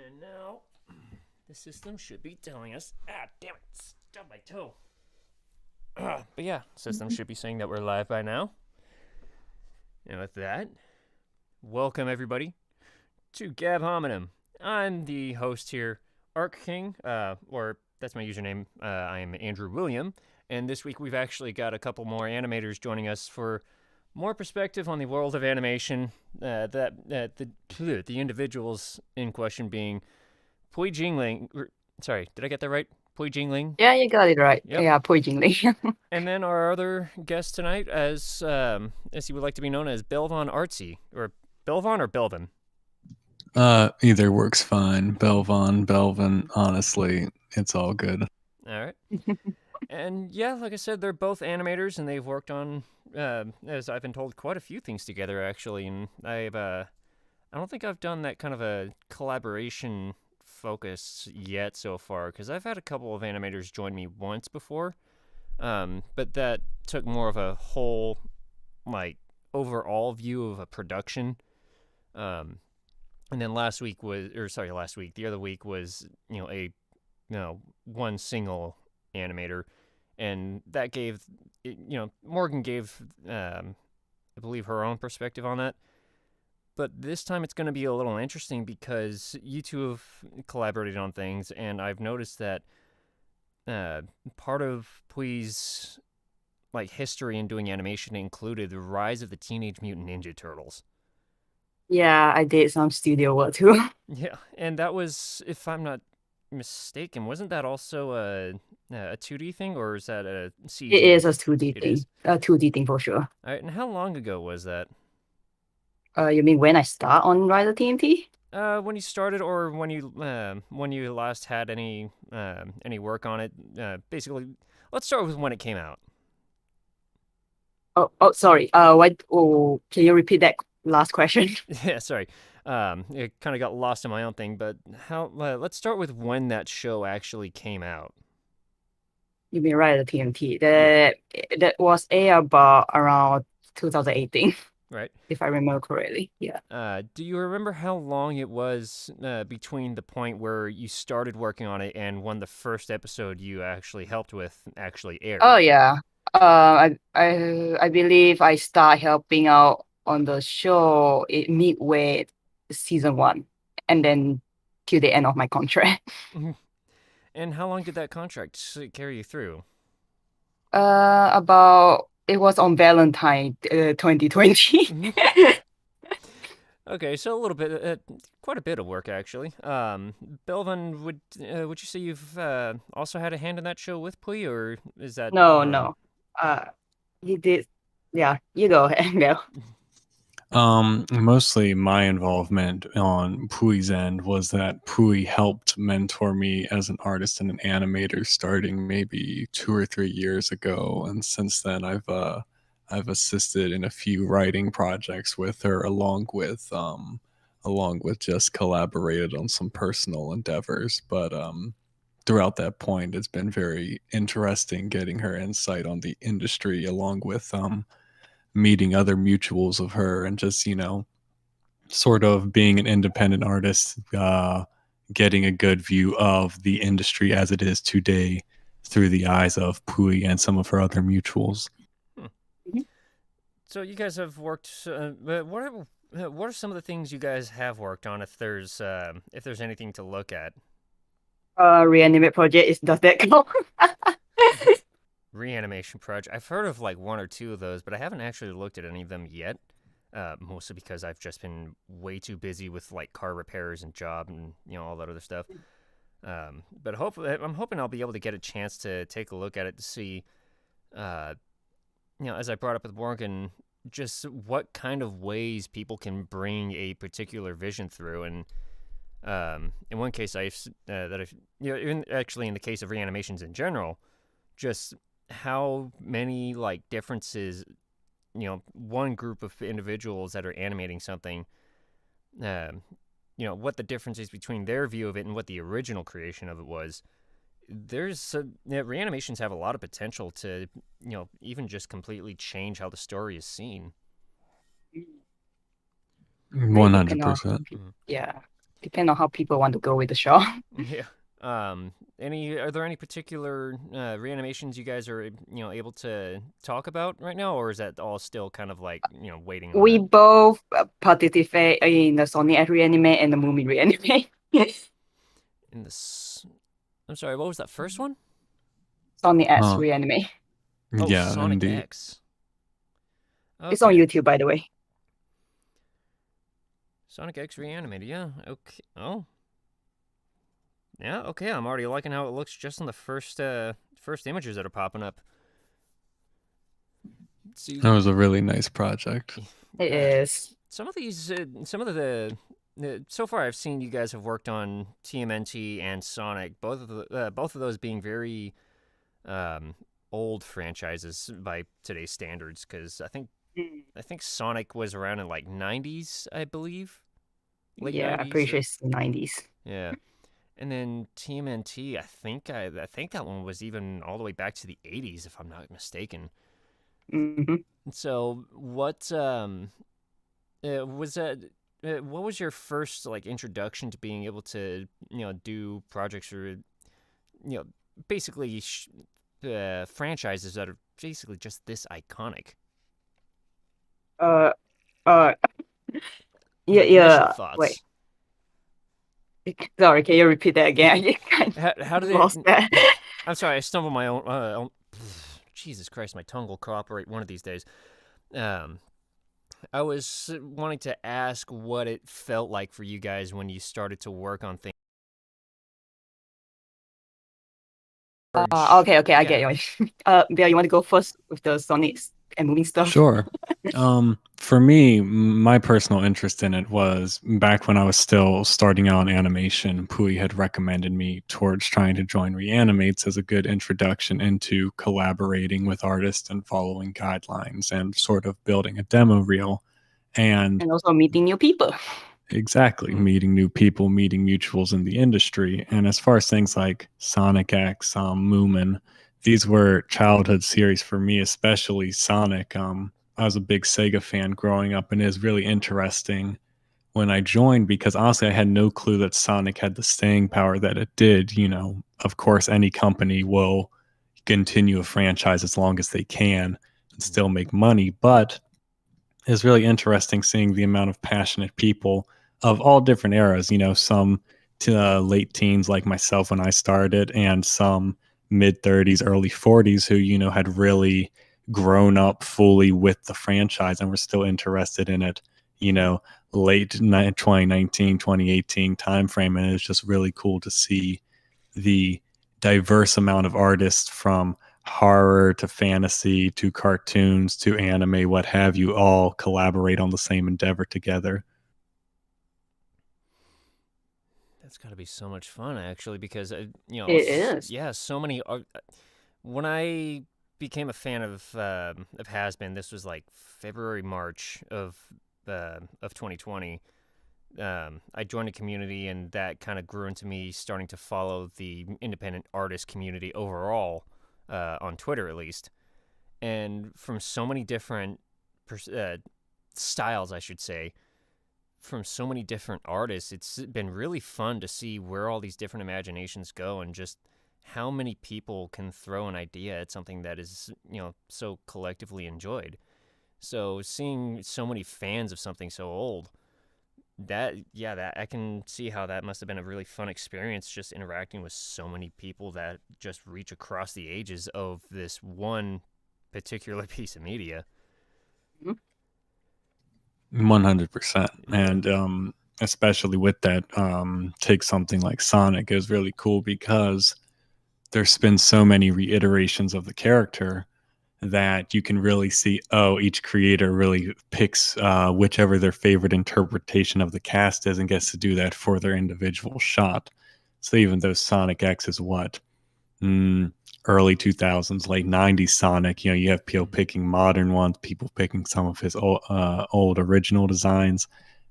And now, the system should be telling us. Ah, damn it! Stubbed my toe. But yeah, system should be saying that we're live by now. And with that, welcome everybody to Gab Hominem. I'm the host here, Arc King, or that's my username. I am Andrew William, and this week we've actually got a couple more animators joining us for more perspective on the world of animation. The individuals in question being Phui Jing. Sorry, did I get that right? Phui Jing. Yeah, you got it right. Yep. Yeah, Phui Jing. And then our other guest tonight, as he would like to be known as BellvonArtsy, or Belvon or Belvin. Either works fine. Belvon, honestly, it's all good. All right. And yeah, like I said, they're both animators, and they've worked on, as I've been told, quite a few things together, actually. And I don't think I've done that kind of a collaboration focus yet so far, because I've had a couple of animators join me once before, but that took more of a whole, like, overall view of a production. And then the other week was, one single animator, and that gave, Morgan gave, I believe, her own perspective on that. But this time it's going to be a little interesting because you two have collaborated on things, and I've noticed that part of Phui's history in doing animation included the rise of the Teenage Mutant Ninja Turtles. Yeah, I did some studio work too. Yeah, and that was, if I'm not mistaken, wasn't that also a 2D thing, or is that a CG? It is a 2D It thing. is. A 2D thing for sure. All right, and how long ago was that? You mean when I start on Rider TMT? When you started, or when you last had any work on it. Basically, let's start with when it came out. Oh, sorry. What? Oh, can you repeat that last question? Yeah, sorry. It kind of got lost in my own thing, but let's start with when that show actually came out. You mean Rider TMT? That was about around 2018. Right. If I remember correctly. Yeah. Do you remember how long it was between the point where you started working on it and when the first episode you actually helped with actually aired? Oh yeah. I believe I start helping out on the show midway season 1, and then till the end of my contract. And how long did that contract carry you through? About it was on Valentine 2020. Okay, so a little bit, quite a bit of work actually. Belvin, would you say you've also had a hand in that show with Phui, or is that No. He did. Yeah, you go ahead, Mel. Mostly my involvement on Phui's end was that Phui helped mentor me as an artist and an animator starting maybe 2 or 3 years ago, and since then I've assisted in a few writing projects with her, along with just collaborated on some personal endeavors. But throughout that point, it's been very interesting getting her insight on the industry, along with meeting other mutuals of her, and just sort of being an independent artist, getting a good view of the industry as it is today through the eyes of Phui and some of her other mutuals. So you guys have worked. What are some of the things you guys have worked on? If there's anything to look at. Reanimate project does that count? Reanimation project. I've heard of one or two of those, but I haven't actually looked at any of them yet. Mostly because I've just been way too busy with car repairs and job and all that other stuff. But hopefully, I'm hoping I'll be able to get a chance to take a look at it to see, as I brought up with Morgan, just what kind of ways people can bring a particular vision through. And in one case, in the case of Reanimations in general, just how many differences, one group of individuals that are animating something, what the difference is between their view of it and what the original creation of it was. Reanimations have a lot of potential to, even just completely change how the story is seen. 100%. Yeah. depend on how people want to go with the show. Yeah. Are there any particular reanimations you guys are able to talk about right now, or is that all still kind of like waiting on We that? both participate in the Sony X Reanimate and the Movie Reanimate. In this, I'm sorry, what was that first one? Sony X Uh, Reanimate. Oh, yeah, Sonic indeed. X. It's on Okay. YouTube, by the way. Sonic X Reanimated, yeah. Okay. Oh. Yeah, okay. I'm already liking how it looks just in the first images that are popping up. See, That was a really nice project. It is. some of these, some of so far I've seen you guys have worked on TMNT and Sonic, both of those being very um, old franchises by today's standards. Because I think Sonic was around in like '90s, I believe, late Yeah, I'm pretty '90s. sure it's the 90s. Yeah. And then TMNT, I think that one was even all the way back to the '80s, if I'm not mistaken. Hmm. So, was that? What was your first like introduction to being able to do projects or you know basically franchises that are basically just this iconic? Uh, uh, yeah, Initial yeah. Wait, thoughts. sorry, can you repeat that again? I kind How of did it? lost that. I'm sorry, I stumbled my own. Jesus Christ, my tongue will cooperate one of these days. Um, I was wanting to ask what it felt like for you guys when you started to work on things. Okay, I get Yeah. you. Bill, you want to go first with the Sonics and moving stuff? Sure. For me, my personal interest in it was back when I was still starting out in animation. Phui had recommended me towards trying to join Reanimates as a good introduction into collaborating with artists and following guidelines and sort of building a demo reel. And And also meeting new people. exactly, meeting new people, meeting mutuals in the industry. And as far as things like Sonic X, Moomin, these were childhood series for me, especially Sonic. I was a big Sega fan growing up, and it was really interesting when I joined because honestly, I had no clue that Sonic had the staying power that it did. Of course, any company will continue a franchise as long as they can and still make money, but it's really interesting seeing the amount of passionate people of all different eras, some to late teens like myself when I started, and some mid 30s, early 40s who, had really grown up fully with the franchise and were still interested in it, late 2019, 2018 timeframe. And it's just really cool to see the diverse amount of artists from horror to fantasy to cartoons to anime, what have you, all collaborate on the same endeavor together. That's got to be so much fun, actually, because It is. yeah, so many. When I became a fan of Has-Been, this was like February, March of 2020. I joined a community, and that kind of grew into me starting to follow the independent artist community overall, on Twitter at least, and from so many different styles, I should say, from so many different artists, it's been really fun to see where all these different imaginations go and just how many people can throw an idea at something that is, so collectively enjoyed. So seeing so many fans of something so old, that I can see how that must have been a really fun experience, just interacting with so many people that just reach across the ages of this one particular piece of media. 100%. Yeah. And especially with that, take something like Sonic is really cool because there's been so many reiterations of the character that you can really see, each creator really picks whichever their favorite interpretation of the cast is and gets to do that for their individual shot. So even though Sonic X is what, early 2000s, late 90s Sonic, you have people picking modern ones, people picking some of his old original designs,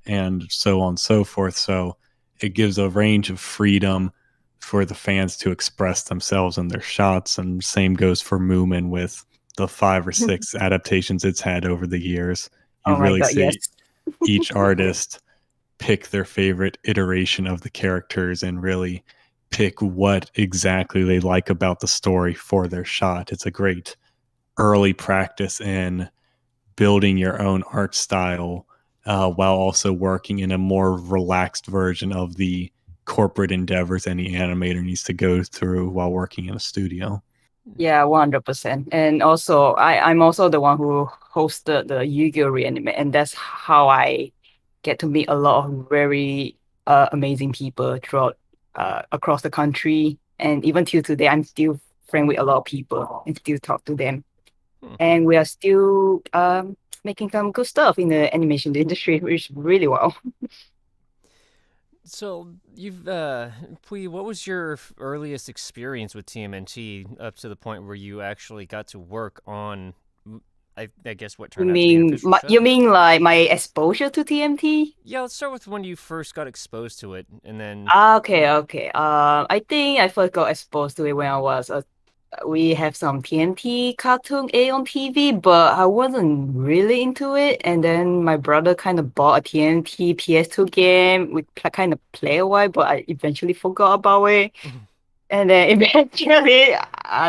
and so on and so forth. So it gives a range of freedom for the fans to express themselves in their shots. And same goes for Moomin with the 5 or 6 adaptations it's had over the years. You Oh my really God, yes. see each artist pick their favorite iteration of the characters and really pick what exactly they like about the story for their shot. It's a great early practice in building your own art style while also working in a more relaxed version of the corporate endeavors any animator needs to go through while working in a studio. Yeah, 100%. And also, I'm also the one who hosted the Yu-Gi-Oh! Reanimate, and that's how I get to meet a lot of very amazing people throughout across the country. And even till today, I'm still friend with a lot of people and still talk to them. And we are still making some good stuff in the animation industry, which is really well. So you've Phui, what was your earliest experience with TMNT up to the point where you actually got to work on, I guess, what You turned out to be an mean official show? you mean like my exposure to TMT? Yeah, let's start with when you first got exposed to it, and then Okay. I think I first got exposed to it when I was we have some TNT cartoon A on TV, but I wasn't really into it. And then my brother kind of bought a TNT PS2 game. We kind of play a while, but I eventually forgot about it. And then eventually,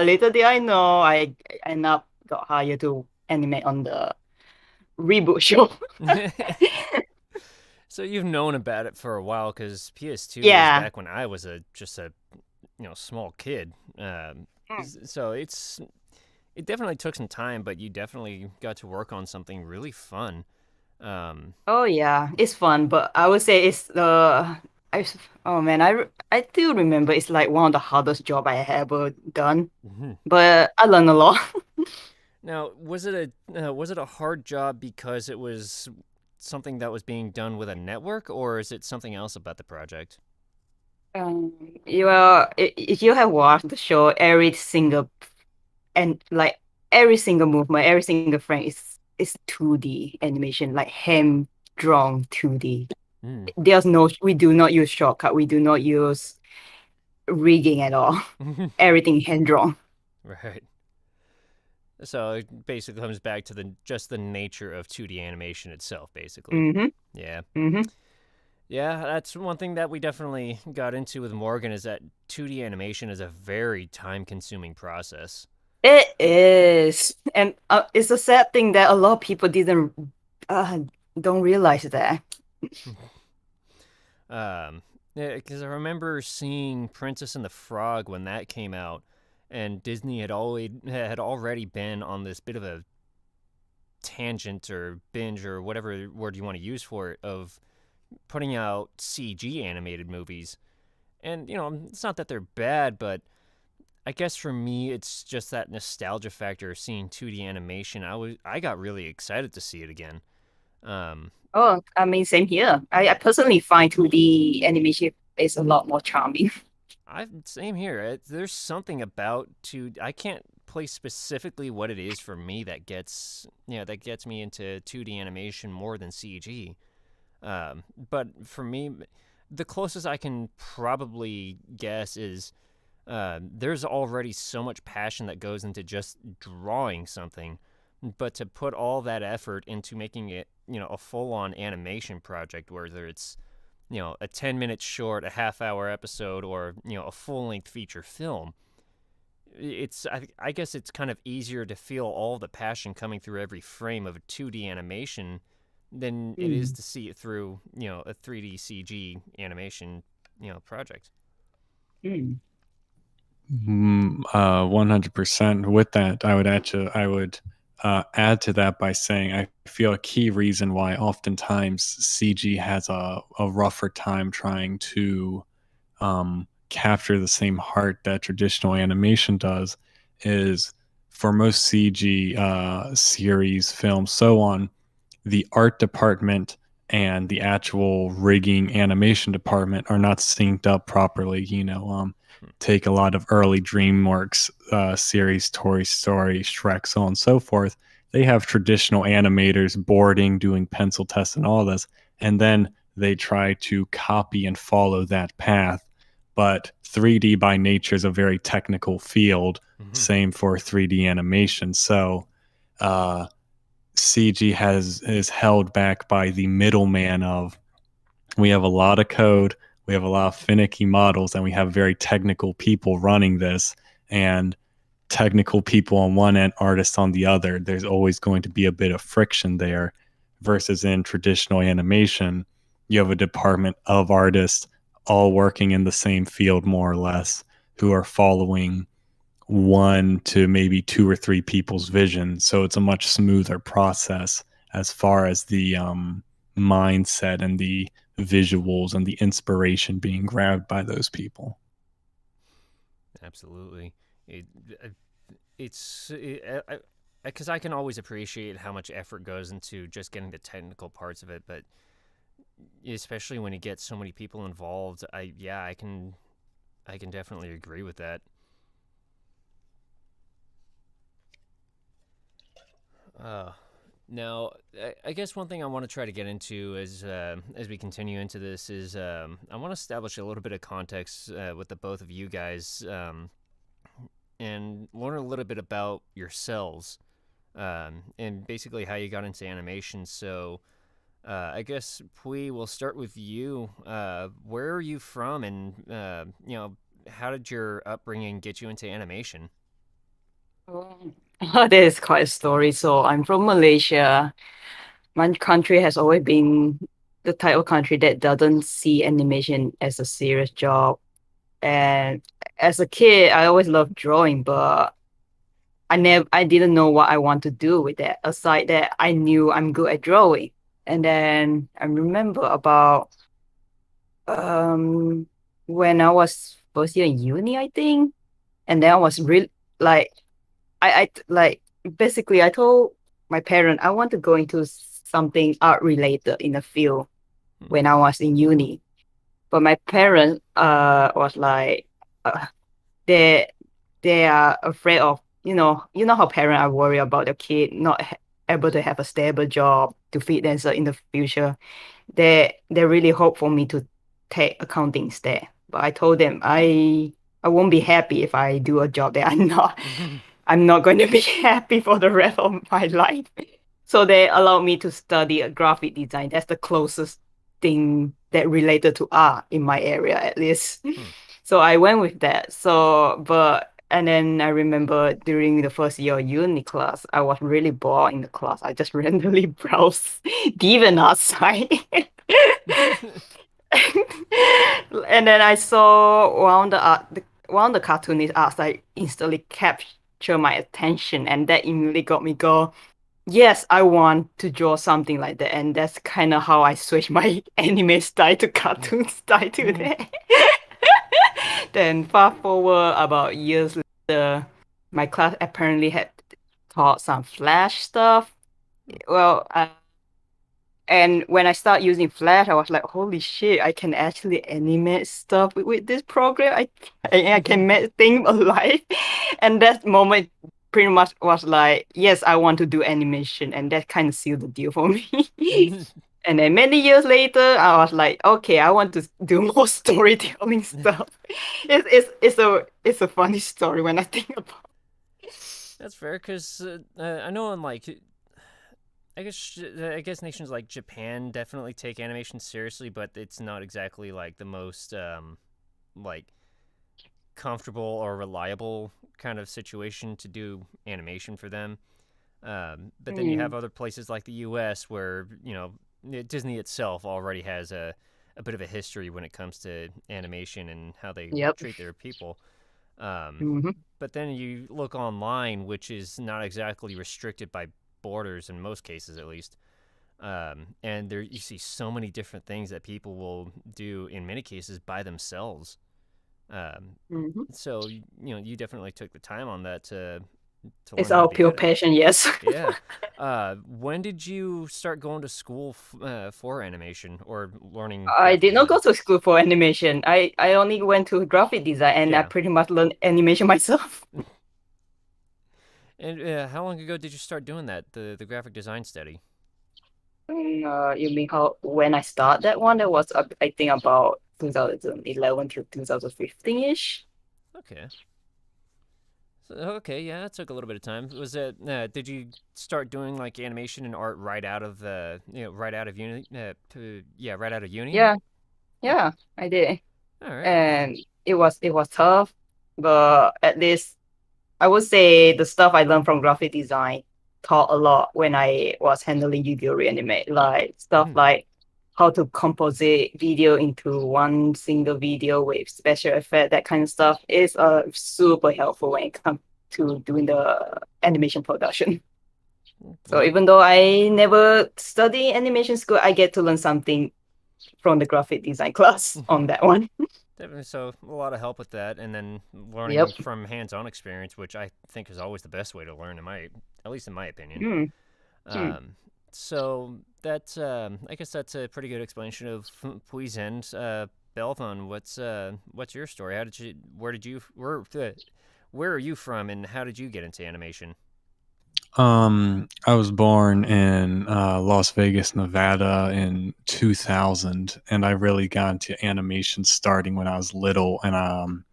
little did I know, I end up got hired to animate on the reboot show. so you've known about it for a while because PS2 was Yeah. back when I was just a small kid. So it definitely took some time, but you definitely got to work on something really fun. Oh yeah, it's fun, but I would say it's oh man, I still remember it's like one of the hardest job I ever done, but I learned a lot. Now, was it a hard job because it was something that was being done with a network, or is it something else about the project? If you have watched the show, every single and like every single movement, every single frame is 2D animation, like hand drawn 2D. We do not use shortcut. We do not use rigging at all. Everything hand drawn. Right. So it basically comes back to just the nature of 2D animation itself, basically. Mm-hmm. Yeah. Mm-hmm. Yeah, that's one thing that we definitely got into with Morgan is that 2D animation is a very time-consuming process. It is, and it's a sad thing that a lot of people don't realize that. Because I remember seeing Princess and the Frog when that came out, and Disney had already been on this bit of a tangent or binge or whatever word you want to use for it of putting out CG animated movies. And it's not that they're bad, but I guess for me it's just that nostalgia factor of seeing 2D animation. I got really excited to see it again. Oh, I mean, same here. I personally find 2D animation is a lot more charming. Same here. There's something about I can't place specifically what it is for me that gets me into 2D animation more than CG. But for me, the closest I can probably guess is there's already so much passion that goes into just drawing something, but to put all that effort into making it, a full-on animation project, whether it's, a 10-minute short, a half-hour episode, or, a full-length feature film, I guess it's kind of easier to feel all the passion coming through every frame of a 2D animation than it is to see it through, a 3D CG animation, project. 100%. With that, I would add to that by saying I feel a key reason why oftentimes CG has a rougher time trying to capture the same heart that traditional animation does is for most CG series, films, so on, the art department and the actual rigging animation department are not synced up properly. Take a lot of early DreamWorks series, Toy Story, Shrek, so on and so forth. They have traditional animators boarding, doing pencil tests and all this, and then they try to copy and follow that path. But 3D by nature is a very technical field. Same for 3D animation. So CG is held back by the middleman of We have a lot of code, we have a lot of finicky models, and we have very technical people running this. And technical people on one end, artists on the other. There's always going to be a bit of friction there. Versus in traditional animation, you have a department of artists all working in the same field, more or less, who are following one to maybe two or three people's vision. So it's a much smoother process as far as the mindset and the visuals and the inspiration being grabbed by those people. Absolutely. It's because I can always appreciate how much effort goes into just getting the technical parts of it, but especially when you get so many people involved, I can definitely agree with that. Now, I guess one thing I want to try to get into as we continue into this is I want to establish a little bit of context with the both of you guys and learn a little bit about yourselves and basically how you got into animation. So I guess, Phui, we'll start with you. Where are you from, and how did your upbringing get you into animation? That is quite a story. So I'm from Malaysia. My country has always been the type of country that doesn't see animation as a serious job. And as a kid, I always loved drawing, but I didn't know what I want to do with that. Aside that, I knew I'm good at drawing. And then I remember about um when I was first year in uni, I think. And then I was really like like basically I told my parent I want to go into something art related in the field when I was in uni. But my parents was like uh, they they are afraid of you know how parents are worried about their kid not able to have a stable job to feed themselves in the future. They really hope for me to take accounting instead. But I told them I won't be happy if I do a job that I'm not going to be happy for the rest of my life. So they allowed me to study a graphic design. That's the closest thing that related to art in my area, at least. So I went with that. And then I remember during the first year of uni class, I was really bored in the class. I just randomly browsed BellvonArtsy. And then I saw one of the cartoonist arts like instantly capture my attention, and that immediately got me go. Yes, I want to draw something like that, and that's kind of how I switched my anime style to cartoon style today. Then fast forward about years later, my class apparently had taught some Flash stuff. Well, and when I start using Flash, I was like, holy shit, I can actually animate stuff with this program. I can make things alive. And that moment pretty much was like, yes, I want to do animation. And that kind of sealed the deal for me. And then many years later, I was like, okay, I want to do more storytelling stuff. It's a funny story when I think about it. That's fair, because I know in like I guess nations like Japan definitely take animation seriously, but it's not exactly like the most like comfortable or reliable kind of situation to do animation for them. But then you have other places like the U.S. where Disney itself already has a bit of a history when it comes to animation and how they Yep. treat their people. Mhm. But then you look online, which is not exactly restricted by borders in most cases, at least. And there you see so many different things that people will do in many cases by themselves. So you definitely took the time on that to It's learn how to our be pure good at it. passion, yes. Yeah. When did you start going to school for animation or learning I graphic did not design? go to school for animation. I only went to graphic design and I Yeah. pretty much learned animation myself. And how long ago did you start doing that, the graphic design study? You mean how when I started that one? That was I think about 2011 to 2015-ish. Okay. Okay, yeah, that took a little bit of time. Was it? Did you start doing like animation and art right out of right out of uni? Right out of uni? Yeah, Yeah, I did. All right. And it was tough, but at least I would say the stuff I learned from graphic design taught a lot when I was handling Yu-Gi-Oh! Reanimate, like stuff Mhm. like how to composite video into one single video with special effect, that kind of stuff is super helpful when it comes to doing the animation production. So Well, even though I never study animation school, I get to learn something from the graphic design class on that one. definitely. So a lot of help with that, and then learning Yep. from hands-on experience, which I think is always the best way to learn, at least in my opinion. Mm, mm. Um, so that's I guess that's a pretty good explanation of Phui's end. Belvon, what's your story? Where are you from, and how did you get into animation? I was born in Las Vegas, Nevada in 2000, and I really got into animation starting when I was little, and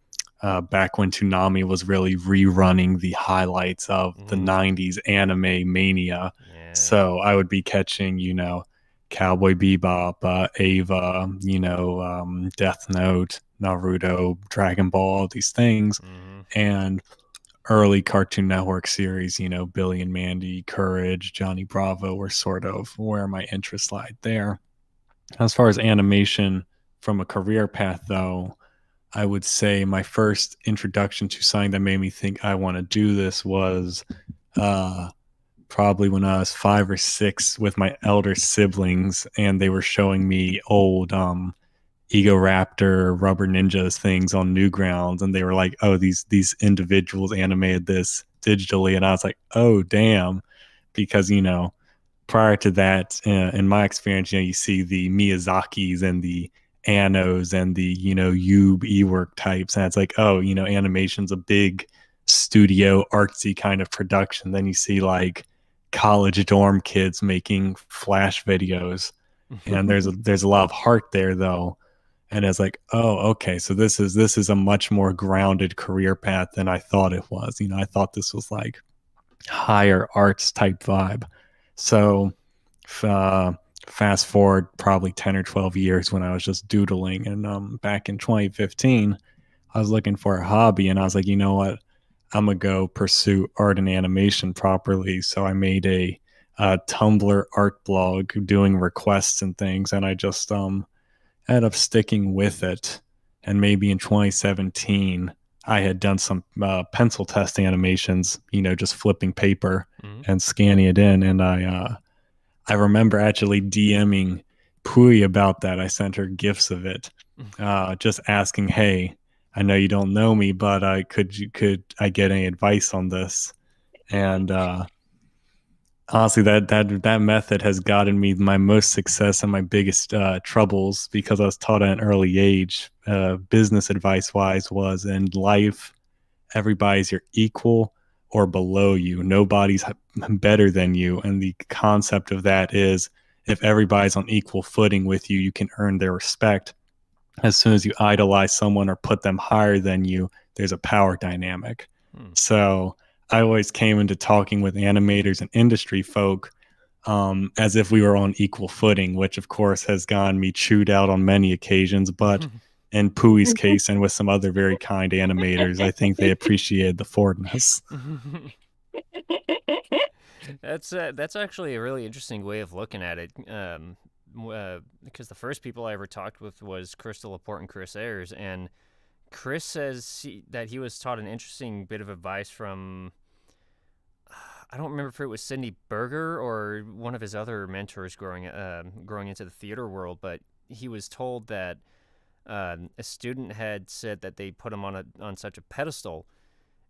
back when Toonami was really rerunning the highlights of the Mm, 90s anime mania. yeah. So I would be catching, Cowboy Bebop, Ava, Death Note, Naruto, Dragon Ball, these things. Mm-hmm. And early Cartoon Network series, Billy and Mandy, Courage, Johnny Bravo were sort of where my interest lied there. As far as animation from a career path, though, I would say my first introduction to something that made me think I want to do this was uh, probably when I was 5 or 6 with my elder siblings, and they were showing me old Ego Raptor, Rubber Ninjas things on Newgrounds, and they were like, "Oh, these individuals animated this digitally," and I was like, "Oh, damn!" Because prior to that, in my experience, you see the Miyazakis and the Annos and the Yub Ework types, and it's like, oh, animation's a big studio artsy kind of production. Then you see like college dorm kids making flash videos, and there's a lot of heart there though. And it's like, oh, okay, so this is a much more grounded career path than I thought it was. I thought this was like higher arts type vibe. So uh, fast forward probably 10 or 12 years when I was just doodling. And back in 2015, I was looking for a hobby and I was like, you know what? I'm going to go pursue art and animation properly. So I made a Tumblr art blog doing requests and things. And I just ended up sticking with it. And maybe in 2017, I had done some pencil test animations, just flipping paper Mm-hmm. and scanning it in. And I remember actually DMing Phui about that. I sent her gifs of it, just asking, "Hey, I know you don't know me, but could I get any advice on this?" And honestly, that method has gotten me my most success and my biggest troubles because I was taught at an early age. Business advice wise was in life, everybody's your equal or below you. Nobody's better than you. And the concept of that is if everybody's on equal footing with you, you can earn their respect. As soon as you idolize someone or put them higher than you, there's a power dynamic. Hmm. So I always came into talking with animators and industry folk as if we were on equal footing, which of course has gotten me chewed out on many occasions. But in Pui's case and with some other very kind animators, I think they appreciated the forwardness. That's actually a really interesting way of looking at it. Because the first people I ever talked with was Crystal Laporte and Chris Ayers, and Chris says that he was taught an interesting bit of advice from I don't remember if it was Sidney Berger or one of his other mentors growing into the theater world, but he was told that a student had said that they put him on such a pedestal,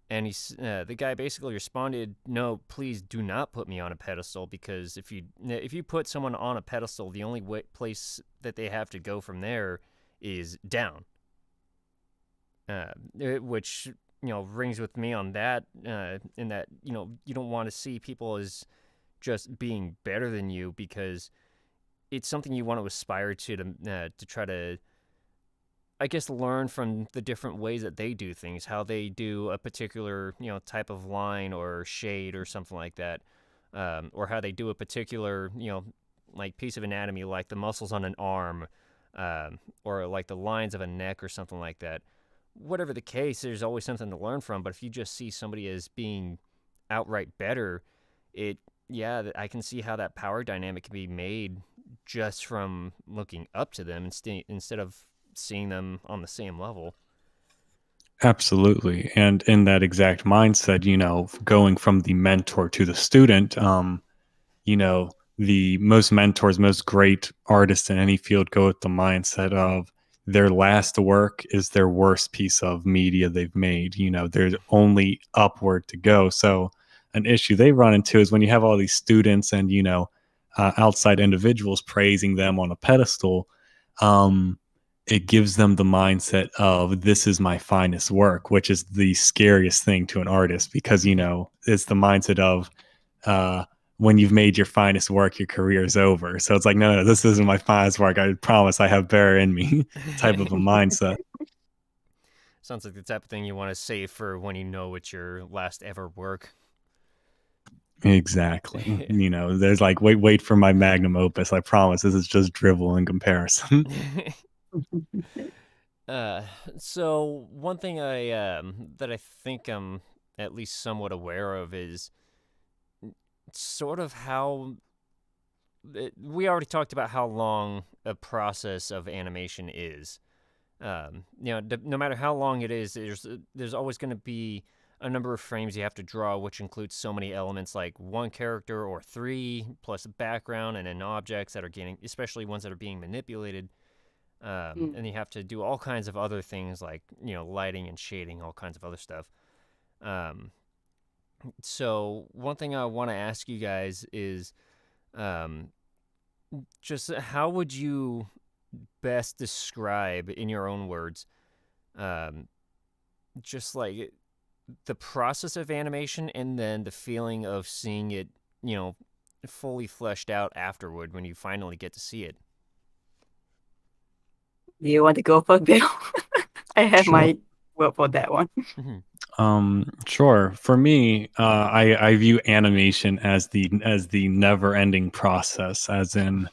and the guy basically responded, "No, please do not put me on a pedestal, because if you put someone on a pedestal, the only place that they have to go from there is down." Which rings with me on that, in that you don't want to see people as just being better than you, because it's something you want to aspire to try to, I guess, learn from the different ways that they do things, how they do a particular type of line or shade or something like that, or how they do a particular like piece of anatomy, like the muscles on an arm, or like the lines of a neck or something like that. Whatever the case, there's always something to learn from. But if you just see somebody as being outright better, I can see how that power dynamic can be made just from looking up to them instead of seeing them on the same level. Absolutely. And in that exact mindset, going from the mentor to the student, the most mentors, most great artists in any field go with the mindset of their last work is their worst piece of media they've made. There's only upward to go. So an issue they run into is when you have all these students and, outside individuals praising them on a pedestal, it gives them the mindset of this is my finest work, which is the scariest thing to an artist because, it's the mindset of, when you've made your finest work, your career is over. So it's like, no, this isn't my finest work. I promise I have better in me type of a mindset. Sounds like the type of thing you want to save for when you know it's your last ever work. Exactly. There's like, wait for my magnum opus. I promise this is just drivel in comparison. So one thing that I think I'm at least somewhat aware of is sort of how we already talked about how long a process of animation is. No matter how long it is, there's always going to be a number of frames you have to draw, which includes so many elements like one character or three, plus a background and then objects that are getting, especially ones that are being manipulated. And you have to do all kinds of other things like, lighting and shading, all kinds of other stuff. So one thing I want to ask you guys is just how would you best describe in your own words just like the process of animation and then the feeling of seeing it, fully fleshed out afterward when you finally get to see it? Do you want to go for Bill? I have Sure. my word for that one. Sure. For me, I view animation as the never-ending process, as in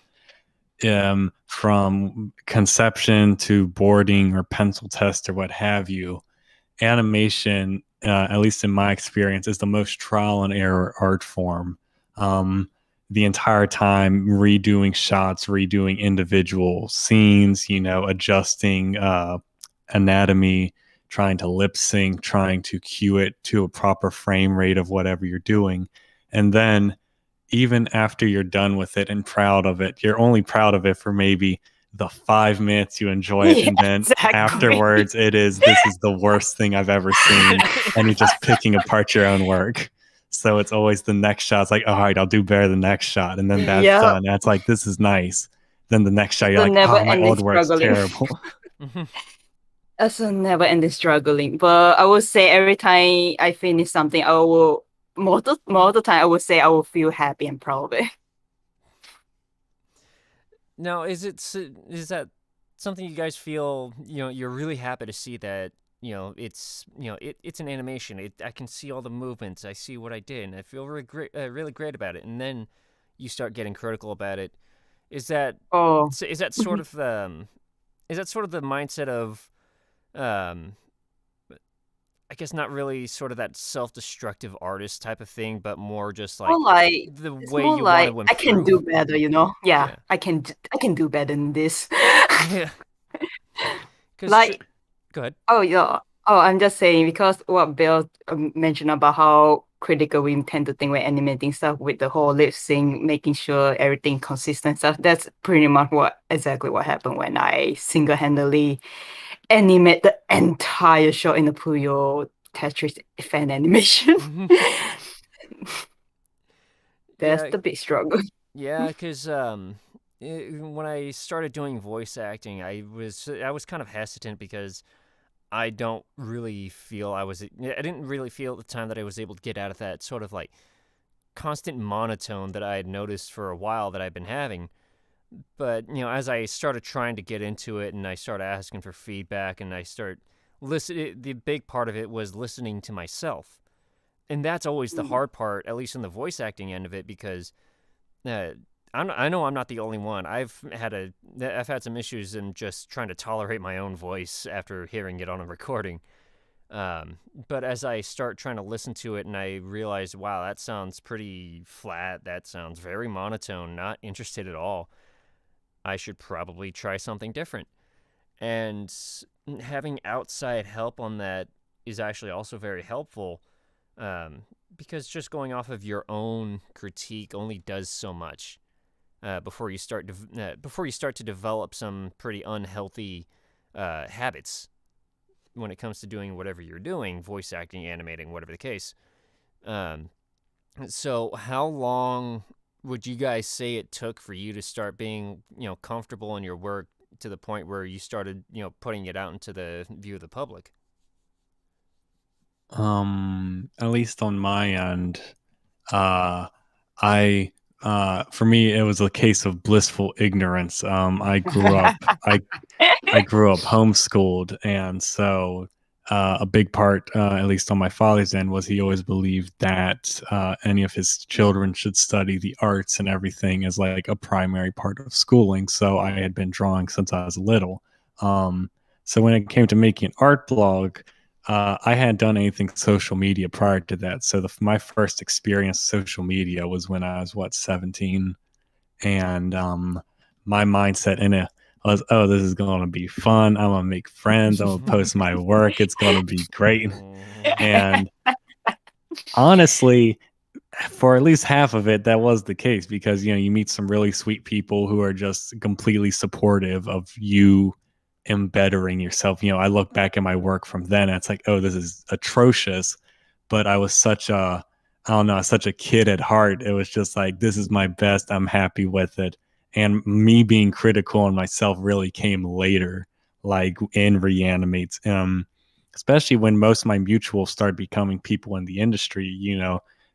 from conception to boarding or pencil test or what have you. Animation, at least in my experience, is the most trial and error art form. The entire time redoing shots, redoing individual scenes, adjusting anatomy, trying to lip sync, trying to cue it to a proper frame rate of whatever you're doing. And then even after you're done with it and proud of it, you're only proud of it for maybe the 5 minutes you enjoy it. Yeah, And then exactly. afterwards, this is the worst thing I've ever seen. And you're just picking apart your own work. So it's always the next shot. It's like, all right, I'll do better the next shot. And then that's done. That's like, this is nice. Then the next shot, you're like, oh, my old work's terrible. It's a never-ending struggling. But I would say every time I finish something, I will most of the time I would say I will feel happy and proud of it. Now, is that something you guys feel, you're really happy to see that, it's an animation. I can see all the movements. I see what I did, and I feel really great about it. And then you start getting critical about it. Is that sort of the mindset of I guess not really sort of that self-destructive artist type of thing, but more just like the way you want to improve? I can do better, Yeah, I can do better than this. Yeah. Go ahead. Oh yeah. Oh, I'm just saying because what Bill mentioned about how critical we tend to think when animating stuff with the whole lip sync, making sure everything consistent stuff. That's pretty much exactly what happened when I single-handedly animate the entire show in the Puyo Tetris fan animation. That's the big struggle. Yeah, because when I started doing voice acting, I was kind of hesitant because I didn't really feel at the time that I was able to get out of that sort of like constant monotone that I had noticed for a while that I've been having. But, as I started trying to get into it and I started asking for feedback and I started listening, the big part of it was listening to myself. And that's always the hard part, at least in the voice acting end of it, because I know I'm not the only one. I've had some issues in just trying to tolerate my own voice after hearing it on a recording. But as I start trying to listen to it and I realize, wow, that sounds pretty flat. That sounds very monotone. Not interested at all. I should probably try something different. And having outside help on that is actually also very helpful. Because just going off of your own critique only does so much. Before you start to develop some pretty unhealthy habits when it comes to doing whatever you're doing, voice acting, animating, whatever the case. So how long would you guys say it took for you to start being, comfortable in your work to the point where you started, putting it out into the view of the public? At least on my end, I for me it was a case of blissful ignorance. I grew up I grew up homeschooled, and so a big part, at least on my father's end, was he always believed that any of his children should study the arts and everything as like a primary part of schooling. So I had been drawing since I was little. So when it came to making an art blog, I hadn't done anything social media prior to that. So my first experience social media was when I was 17, and my mindset in it was, oh, this is going to be fun. I'm gonna make friends. I'm gonna post my work. It's going to be great. And honestly, for at least half of it, that was the case, because you meet some really sweet people who are just completely supportive of you embettering yourself. I look back at my work from then and it's like, oh, this is atrocious, but I was such a kid at heart. It was just like, this is my best, I'm happy with it. And me being critical on myself really came later, like in Reanimates, especially when most of my mutuals started becoming people in the industry.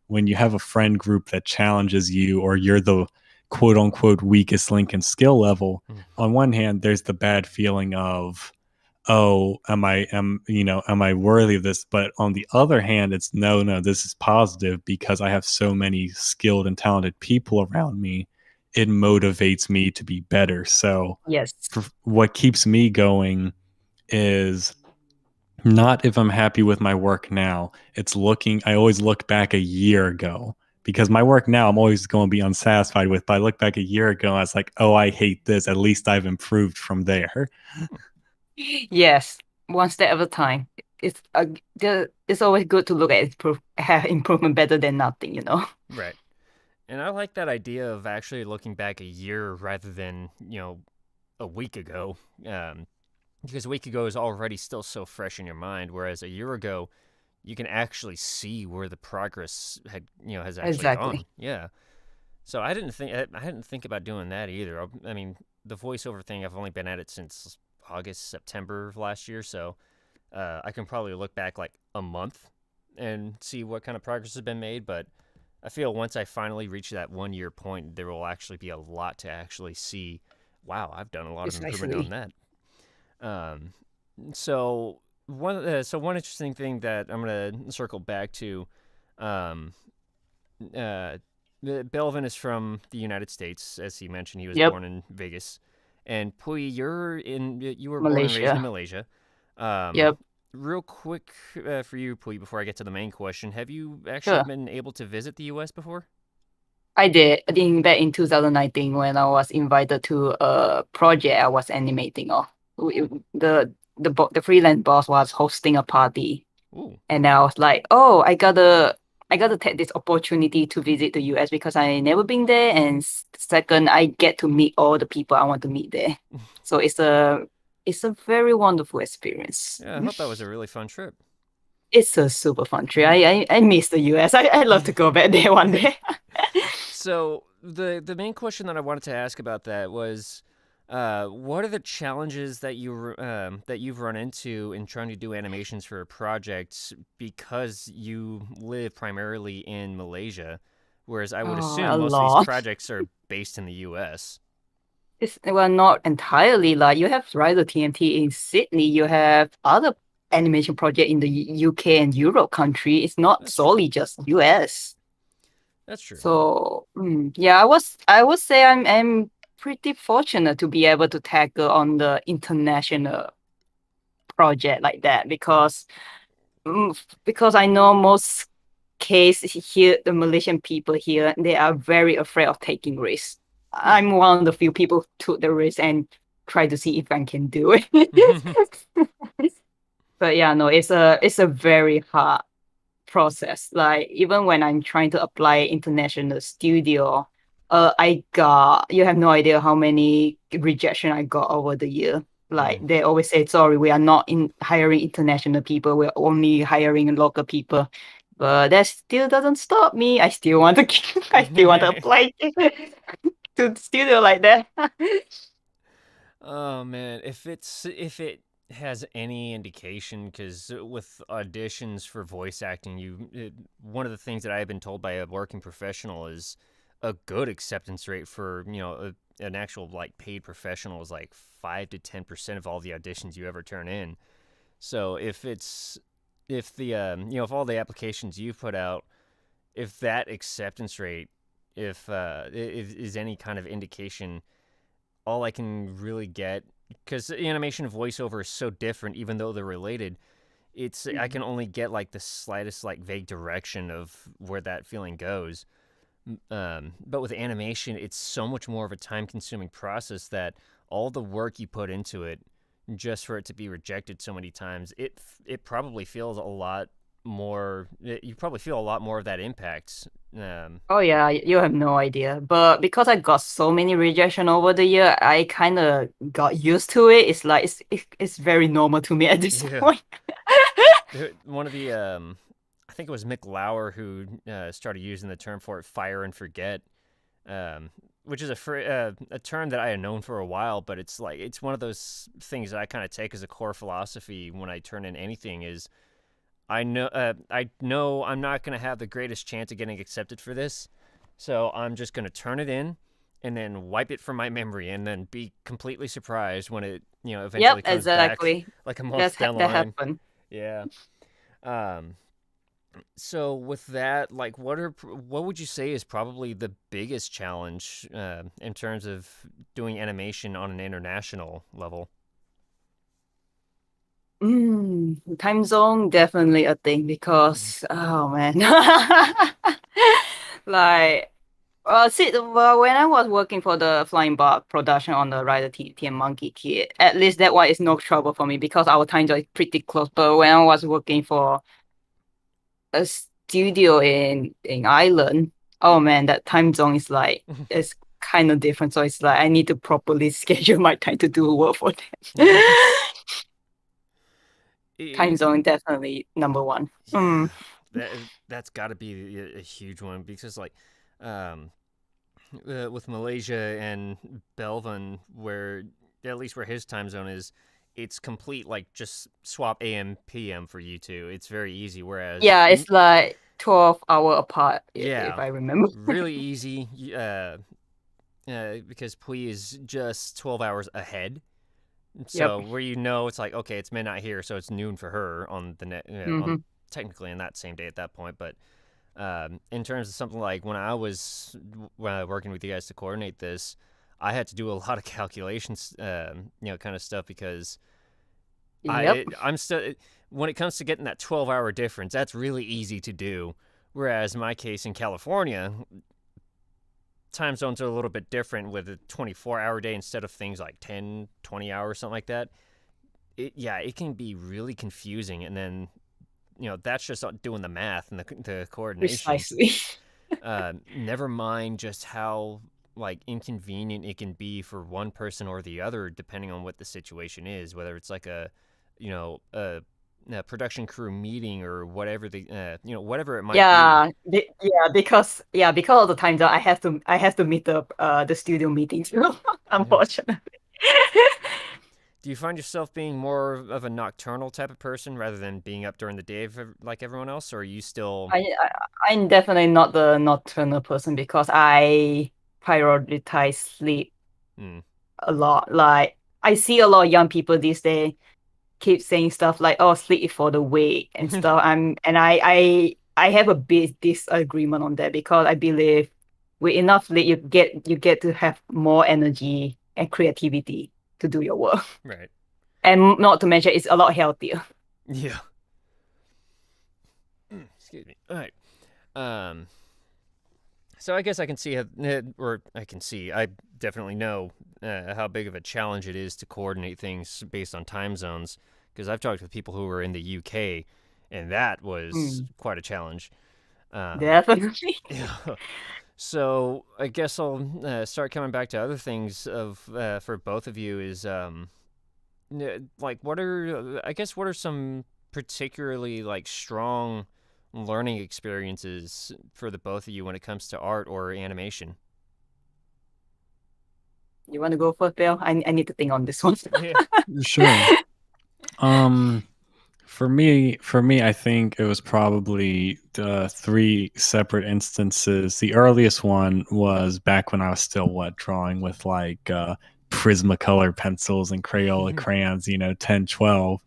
When you have a friend group that challenges you, or you're the quote unquote weakest link in skill level, on one hand there's the bad feeling of, oh, am I worthy of this? But on the other hand, it's no, this is positive, because I have so many skilled and talented people around me. It motivates me to be better. So Yes. What keeps me going is not if I'm happy with my work now. I always look back a year ago, because my work now I'm always going to be unsatisfied with. But I look back a year ago, I was like, oh, I hate this. At least I've improved from there. Yes, one step at a time. It's always good to look at improvement better than nothing. Right. And I like that idea of actually looking back a year rather than, a week ago. Because a week ago is already still so fresh in your mind, whereas a year ago, you can actually see where the progress has actually gone. Yeah. So I didn't think about doing that either. I mean, the voiceover thing, I've only been at it since August, September of last year, so I can probably look back like a month and see what kind of progress has been made. But I feel once I finally reach that 1 year point, there will actually be a lot to actually see. Wow, I've done a lot of improvement on that. So one interesting thing that I'm gonna circle back to, Belvon is from the United States, as he mentioned. He was born in Vegas, and Phui, you were born and raised in Malaysia. Yep. Real quick for you, Phui, before I get to the main question, have you actually been able to visit the U.S. before? I did. I think back in 2019 when I was invited to a project I was animating on. The freelance boss was hosting a party. Ooh. And I was like, oh, I gotta take this opportunity to visit the US because I never been there, and second, I get to meet all the people I want to meet there. So it's a very wonderful experience. Yeah, I hope that was a really fun trip. It's a super fun trip. I miss the US. I love to go back there one day. So the main question that I wanted to ask about that was, what are the challenges that you've run into in trying to do animations for a project, because you live primarily in Malaysia, whereas I would assume most of these projects are based in the U.S. Well, not entirely. Like, you have Riser TMT in Sydney. You have other animation project in the UK and Europe country. It's not solely just US. That's true. So yeah, I would say I'm pretty fortunate to be able to tackle on the international project like that because I know most case here the Malaysian people here they are very afraid of taking risks. Hmm. I'm one of the few people who took the risk and try to see if I can do it. But yeah, no, it's a very hard process. Like even when I'm trying to apply international studio, you have no idea how many rejection I got over the year. Like Mm. they always say, sorry, we are not in hiring international people. We're only hiring local people. But that still doesn't stop me. I still want to I still want to apply to studio like that. Oh man, if it has any indication, because with auditions for voice acting, one of the things that I have been told by a working professional is a good acceptance rate for an actual like paid professional is like 5 to 10% of all the auditions you ever turn in. So if the if all the applications you've put out, if that acceptance rate, if is any kind of indication, all I can really get, because animation and voiceover is so different, even though they're related. I can only get like the slightest like vague direction of where that feeling goes. But with animation, it's so much more of a time-consuming process that all the work you put into it, just for it to be rejected so many times, it probably feels a lot more. You probably feel a lot more of that impact. Oh yeah, you have no idea. But because I got so many rejection over the year, I kind of got used to it. It's like it's very normal to me at this Yeah. point. One of the I think it was Mick Lauer who started using the term for it, fire and forget, which is a term that I had known for a while, but it's one of those things that I kind of take as a core philosophy when I turn in anything. Is I know I'm not gonna have the greatest chance of getting accepted for this, so I'm just gonna turn it in and then wipe it from my memory and then be completely surprised when it Yep, eventually comes back exactly. like a month down the That line. happened. Yeah. Um, so with that, like, what would you say is probably the biggest challenge in terms of doing animation on an international level? Time zone definitely a thing Mhm. because oh man, like see, well, when I was working for the Flying Bug production on the Rider TM Monkey Kid, at least that one is no trouble for me because our time zone is pretty close. But when I was working for a studio in Ireland, oh man, that time zone is like it's kind of different. So it's like I need to properly schedule my time to do work for them. Time It, zone definitely number one. yeah, that's got to be a huge one because like, um, with Malaysia and Belvon, where at least where his time zone is, it's complete like just swap AM PM for you two. It's very easy. Whereas, Yeah, it's like 12 hour apart if yeah, I remember. really easy. Because Phui is just 12 hours ahead. Yep. So where it's like, okay, it's midnight here, so it's noon for her on the net, on Mm-hmm. technically on that same day at that point. But in terms of something like when I was working with you guys to coordinate this, I had to do a lot of calculations, kind of stuff because Yep. I'm still when it comes to getting that 12-hour difference, that's really easy to do. Whereas in my case in California, time zones are a little bit different with a 24-hour day instead of things like 10, 20 hours, something like that. It can be really confusing. And then, that's just doing the math and the coordination. Precisely. Never mind just how like inconvenient it can be for one person or the other, depending on what the situation is, whether it's like you know, a, a production crew meeting or whatever whatever it might be. Because of the time zone, I have to meet the studio meeting too. Unfortunately. Do you find yourself being more of a nocturnal type of person rather than being up during the day like everyone else, or are you still? I'm definitely not the nocturnal person because I prioritize sleep Hmm. a lot. Like I see a lot of young people these days keep saying stuff like, "Oh, sleep is for the weak" and stuff. I I have a big disagreement on that because I believe with enough sleep you get to have more energy and creativity to do your work. Right. And not to mention it's a lot healthier. Yeah. Excuse me. All right. So I guess I can see how, I definitely know how big of a challenge it is to coordinate things based on time zones, because I've talked with people who were in the UK, and that was quite a challenge. Definitely. Yeah. So I guess I'll start coming back to other things for both of you is like what are some particularly like strong learning experiences for the both of you when it comes to art or animation? You want to go first, Belle? I need to think on this one. Yeah. Sure. For me, I think it was probably three separate instances. The earliest one was back when I was still drawing with like Prismacolor pencils and Crayola crayons, 10, 12.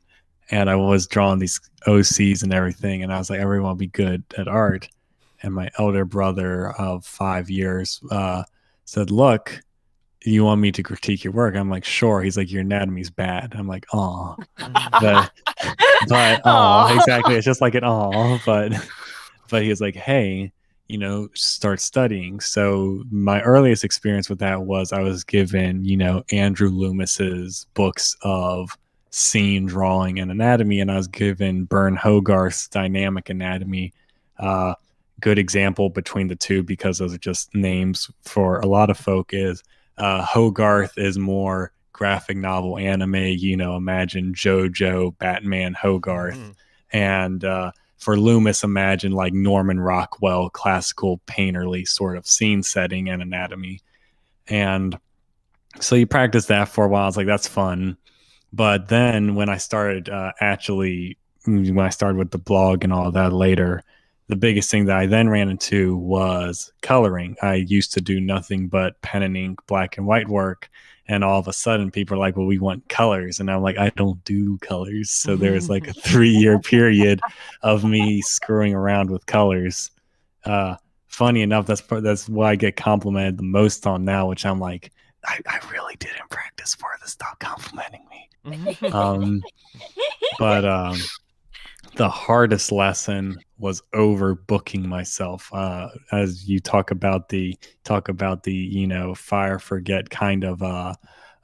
And I was drawing these OCs and everything. And I was like, everyone will be good at art. And my elder brother of 5 years said, look, you want me to critique your work? I'm like, sure. He's like, your anatomy's bad. I'm like, oh, but exactly. It's just like but he was like, hey, start studying. So my earliest experience with that was I was given, Andrew Loomis's books of scene drawing and anatomy, and I was given Bern Hogarth's dynamic anatomy. Good example between the two, because those are just names for a lot of folk, is Hogarth is more graphic novel anime, imagine JoJo, Batman, Hogarth. And for Loomis, imagine like Norman Rockwell, classical painterly sort of scene setting and anatomy. And so you practice that for a while. It's like, that's fun. But then when I started when I started with the blog and all that later, the biggest thing that I then ran into was coloring. I used to do nothing but pen and ink, black and white work. And all of a sudden people are like, well, we want colors. And I'm like, I don't do colors. So there was like a 3-year period of me screwing around with colors. Funny enough, that's why I get complimented the most on now, which I'm like, I really didn't practice for this. Stop complimenting me. But the hardest lesson was overbooking myself. As you talk about the fire forget kind of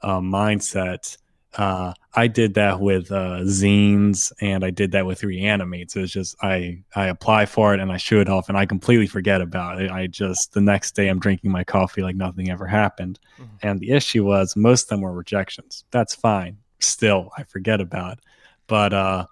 mindset. I did that with zines, and I did that with Reanimates. It was just I apply for it and I shoot it off, and I completely forget about it. I just, the next day I'm drinking my coffee like nothing ever happened. And the issue was most of them were rejections. That's fine. Still, I forget about it. But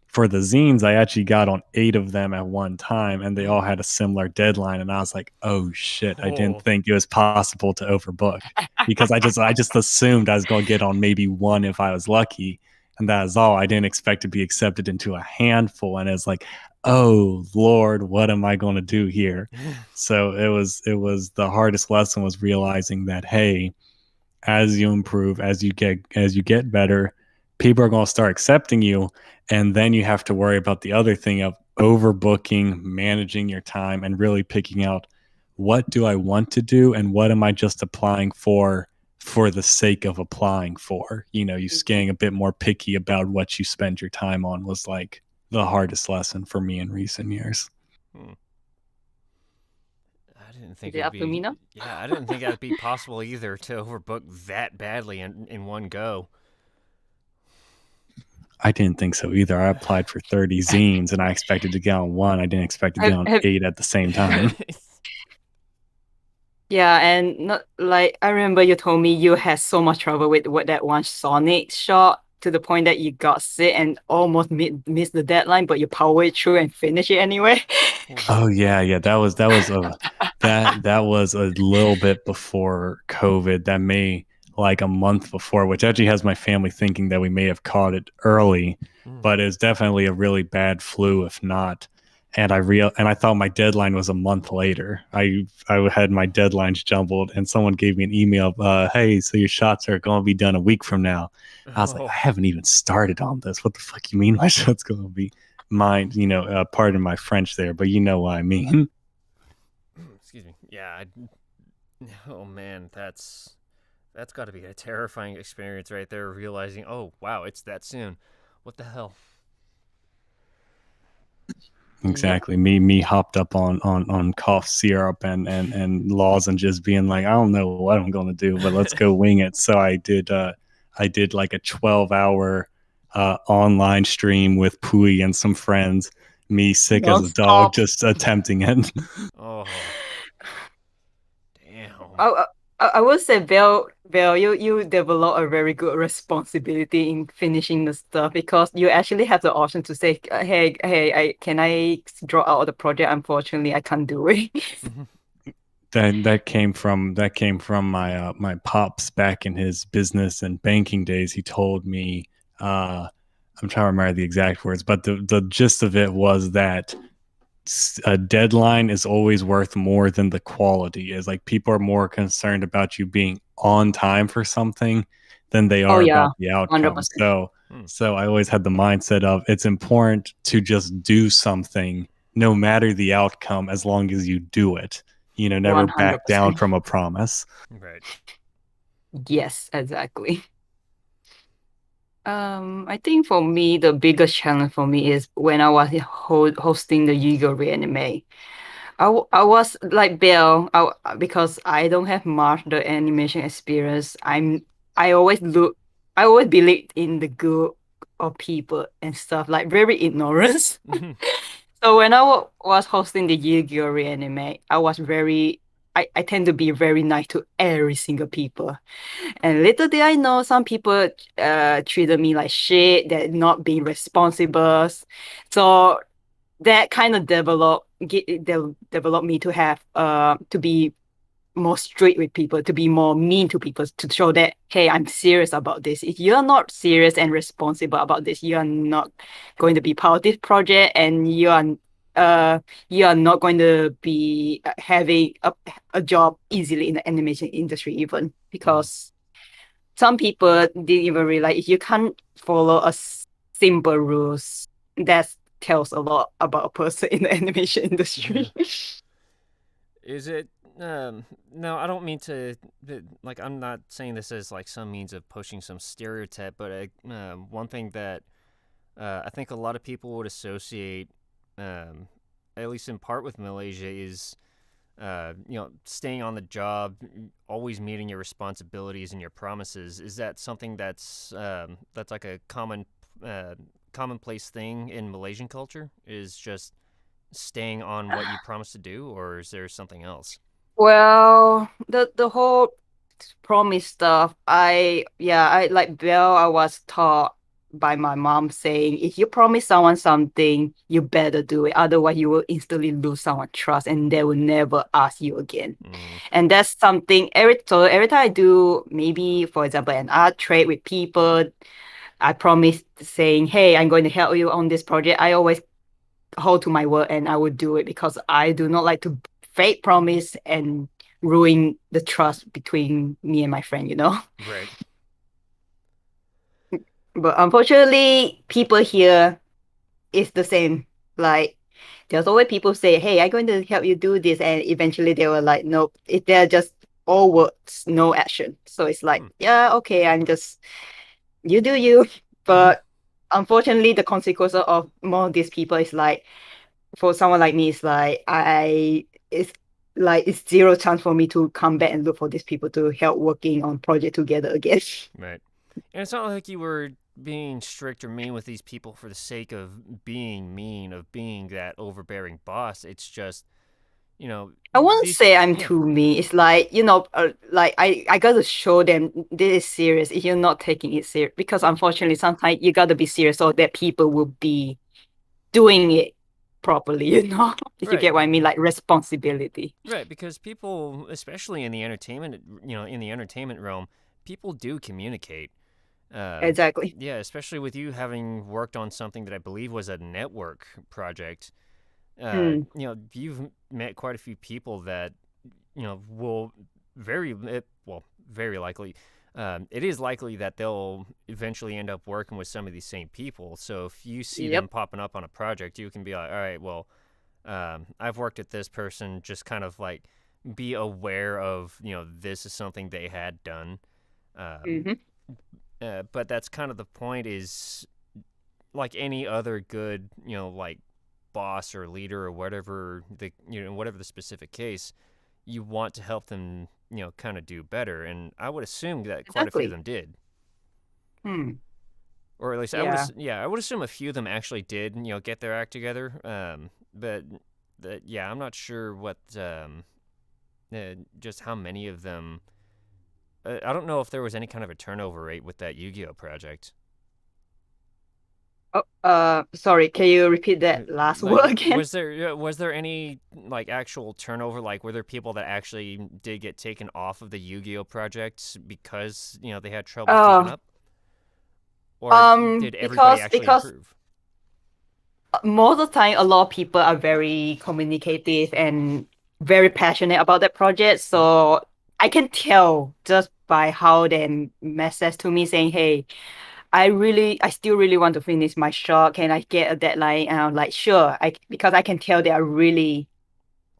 for the zines, I actually got on 8 of them at one time, and they all had a similar deadline. And I was like, oh shit, I didn't think it was possible to overbook, because I just assumed I was going to get on maybe one if I was lucky. And that is all. I didn't expect to be accepted into a handful. And it's like, oh Lord, what am I going to do here? So it was the hardest lesson was realizing that, hey, as you improve, as you get better, people are going to start accepting you. And then you have to worry about the other thing of overbooking, managing your time, and really picking out, what do I want to do and what am I just applying for the sake of applying for. You getting a bit more picky about what you spend your time on was like the hardest lesson for me in recent years. I didn't think Is it up to me now? Yeah, I didn't think that'd be possible either, to overbook that badly in one go. I didn't think so either. I applied for 30 zines and I expected to get on one. I didn't expect to get on 8 at the same time. Yeah, and not like I remember you told me you had so much trouble with that one Sonic shot, to the point that you got sick and almost missed the deadline, but you powered through and finished it anyway. Oh yeah, that was that was a little bit before COVID. That may like a month before, which actually has my family thinking that we may have caught it early, but it's definitely a really bad flu if not. And I thought my deadline was a month later. I had my deadlines jumbled, and someone gave me an email, hey, so your shots are going to be done a week from now. I was like, I haven't even started on this. What the fuck you mean my shot's going to be? mind, pardon my French there, but you know what I mean. Excuse me. Yeah. Oh man, that's got to be a terrifying experience right there. Realizing, oh wow, it's that soon. What the hell? Exactly. Me hopped up on cough syrup and laws and just being like, I don't know what I'm gonna do, but let's go wing it. So I did like a 12-hour online stream with Phui and some friends, me sick as a dog, Non-stop. just attempting it. Oh, damn. I would say, you develop a very good responsibility in finishing the stuff because you actually have the option to say, hey, can I draw out the project? Unfortunately, I can't do it. That came from my my pops back in his business and banking days. He told me, I'm trying to remember the exact words, but the gist of it was that a deadline is always worth more than the quality is. Like, people are more concerned about you being on time for something than they Oh are yeah, about the outcome. 100%. So I always had the mindset of it's important to just do something no matter the outcome, as long as you do it. Never back down 100%. from a promise. Right. Yes, exactly. I think for me, the biggest challenge for me is when I was hosting the Yigo Reanimate. I was like Belle, because I don't have much the animation experience. I always I always believe in the good of people and stuff, like very ignorant. So when I was hosting the Yu-Gi-Oh! Reanimate, I tend to be very nice to every single people. And little did I know, some people treated me like shit, that not being responsible. So that kind of developed me to have to be more strict with people, to be more mean to people, to show that, hey, I'm serious about this. If you're not serious and responsible about this, you are not going to be part of this project, and you are not going to be having a job easily in the animation industry, even because some people didn't even realize if you can't follow simple rules, that tells a lot about a person in the animation industry. Is it? No, I don't mean to. Like, I'm not saying this as like some means of pushing some stereotype, but one thing that I think a lot of people would associate, at least in part with Malaysia, is staying on the job, always meeting your responsibilities and your promises. Is that something that's like a commonplace thing in Malaysian culture? Is just staying on what you promised to do, or is there something else? Well, the whole promise stuff, I like Belle, I was taught by my mom saying, if you promise someone something, you better do it. Otherwise, you will instantly lose someone's trust and they will never ask you again. And that's something every time I do, maybe for example, an art trade with people, I promise saying, hey, I'm going to help you on this project. I always hold to my word and I would do it because I do not like to fake promise and ruin the trust between me and my friend, Right. But unfortunately, people here is the same. Like, there's always people say, hey, I'm going to help you do this. And eventually they were like, nope, they're just all words, no action. So it's like, yeah, okay, you do you. But unfortunately, the consequences of more of these people is like, for someone like me, it's zero chance for me to come back and look for these people to help working on project together again. Right. And it's not like you were being strict or mean with these people for the sake of being mean, of being that overbearing boss. It's just, I won't these, say I'm yeah, too mean. It's like, like I gotta show them this is serious if you're not taking it serious. Because unfortunately, sometimes you gotta be serious so that people will be doing it properly, if you right. get what I mean, like responsibility. Right, because people, especially in the entertainment, in the entertainment realm, people do communicate. Um, Exactly. yeah, especially with you having worked on something that I believe was a network project. Mm. You've met quite a few people that, will very likely it is likely that they'll eventually end up working with some of these same people. So if you see Yep. them popping up on a project, you can be like, all right, well, I've worked with this person, just kind of like be aware of, this is something they had done. Hmm. But that's kind of the point, is like any other good, like boss or leader or whatever whatever the specific case, you want to help them, kind of do better. And I would assume that quite a few of Exactly. them did. Hmm. Or at least Yeah. I would assume a few of them actually did, get their act together. But yeah, I'm not sure what, just how many of them. I don't know if there was any kind of a turnover rate with that Yu-Gi-Oh project. Oh, sorry. Can you repeat that last Like, word again? was there any like actual turnover? Like, were there people that actually did get taken off of the Yu-Gi-Oh project because they had trouble keeping Uh, up, or did everybody actually because improve? most of the time, a lot of people are very communicative and very passionate about that project. Mm. So I can tell just by how they message to me saying, "Hey, I still really want to finish my shot. Can I get a deadline?" And I'm like, "Sure." Because I can tell they really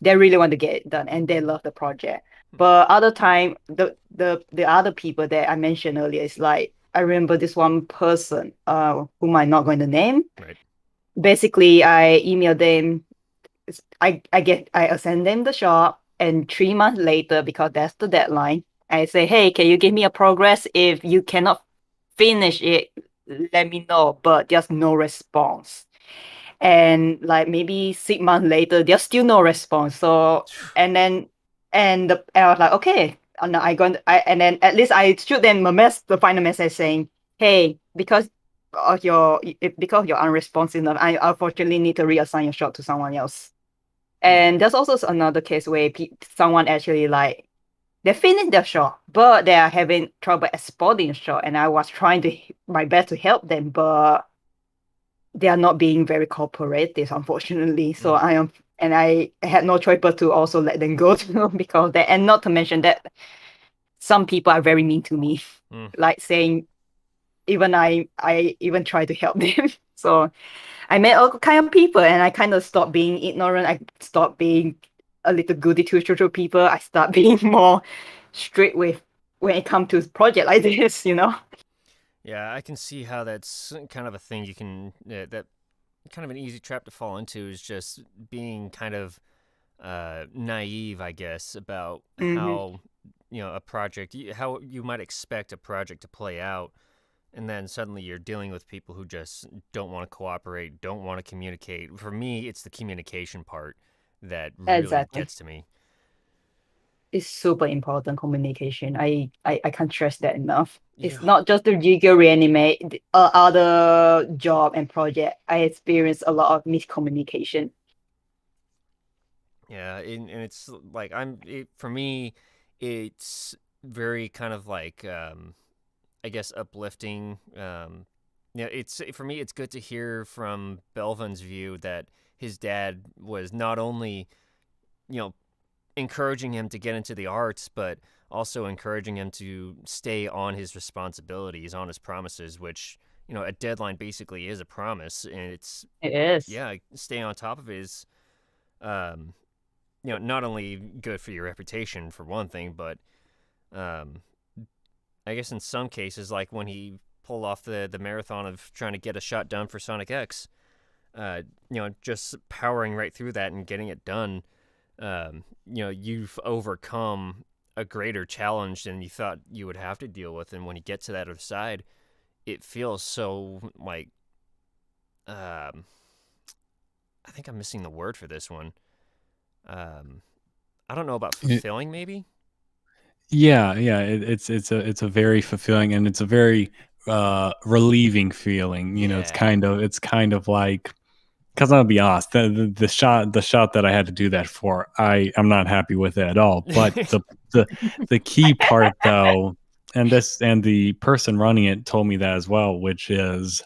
want to get it done and they love the project. But other time, the other people that I mentioned earlier is like, I remember this one person, whom I'm not going to name. Right. Basically, I emailed them. I send them the shop, and 3 months later, because that's the deadline, I say, "Hey, can you give me a progress? If you cannot finish it, let me know." But there's no response. And like maybe 6 months later, there's still no response. So and then and I was like, okay, no, and then at least I shoot them the final message saying, "Hey, because you're unresponsive enough, I unfortunately need to reassign your shot to someone else." Hmm. And there's also another case where someone actually like they finished their shot, but they are having trouble exporting the shot, and I was trying to my best to help them, but they are not being very cooperative, unfortunately. So Hmm. I had no choice but to also let them go too, because they, and not to mention that some people are very mean to me, Hmm. like saying even I even try to help them. So I met all kind of people, and I kind of stopped being ignorant. I stopped being a little goody two shoes to people. I start being more strict with when it comes to project like this. Yeah, I can see how that's kind of a thing you can that kind of an easy trap to fall into, is just being kind of naive, I guess, about Hmm. how a project, how you might expect a project to play out, and then suddenly you're dealing with people who just don't want to cooperate, don't want to communicate. For me, it's the communication part that really Exactly. gets to me. It's super important communication. I can't stress that enough. It's Yeah. not just the Jigo reanimate, other job and project. I experienced a lot of miscommunication. Yeah, and it's like for me, it's very kind of like I guess uplifting. It's for me, it's good to hear from Belvin's view that his dad was not only you know encouraging him to get into the arts, but also encouraging him to stay on his responsibilities, on his promises, which a deadline basically is a promise, and it's It is. yeah, stay on top of it is um, not only good for your reputation for one thing, but um, I guess in some cases, like when he pulled off the marathon of trying to get a shot done for Sonic X, just powering right through that and getting it done, you've overcome a greater challenge than you thought you would have to deal with. And when you get to that other side, it feels so like, um, I think I'm missing the word for this one. Um, I don't know about fulfilling, maybe. Yeah. It's a very fulfilling, and it's a very relieving feeling. Yeah. It's kind of like, because I'll be honest, the shot that I had to do that for, I'm not happy with it at all. But the key part though, and the person running it told me that as well, which is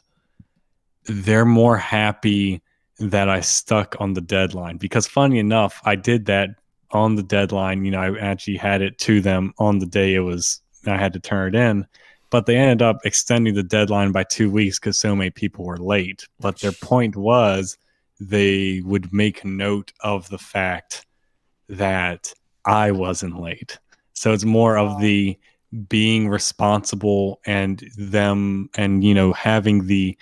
they're more happy that I stuck on the deadline, because funny enough, I did that on the deadline. I actually had it to them on the day it was I had to turn it in. But they ended up extending the deadline by 2 weeks because so many people were late. But their point was they would make note of the fact that I wasn't late. So it's more of the being responsible and them, and having the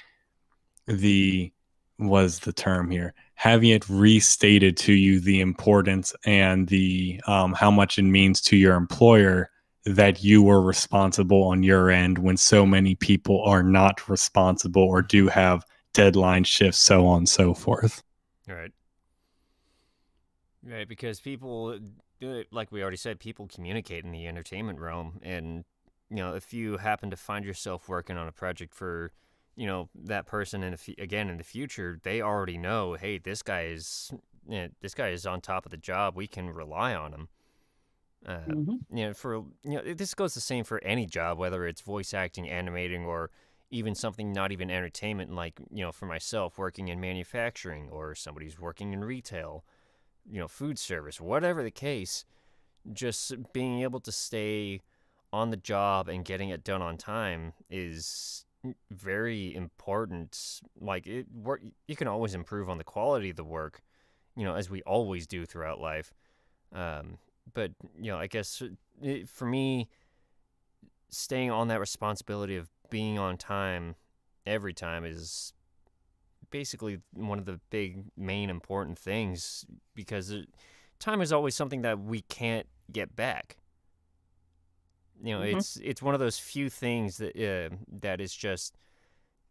was the term here, having it restated to you, the importance and the how much it means to your employer that you were responsible on your end when so many people are not responsible or do have deadline shifts, so on and so forth. Right. Right, because people, like we already said, people communicate in the entertainment realm. And, if you happen to find yourself working on a project for, that person in the future, they already know, hey, this guy is on top of the job. We can rely on him. This goes the same for any job, whether it's voice acting, animating, or even something not even entertainment, like, for myself working in manufacturing, or somebody's working in retail, food service, whatever the case. Just being able to stay on the job and getting it done on time is very important. Like, you can always improve on the quality of the work, as we always do throughout life. But, I guess for me, staying on that responsibility of being on time every time is basically one of the big, main, important things, because time is always something that we can't get back. It's one of those few things that that is just,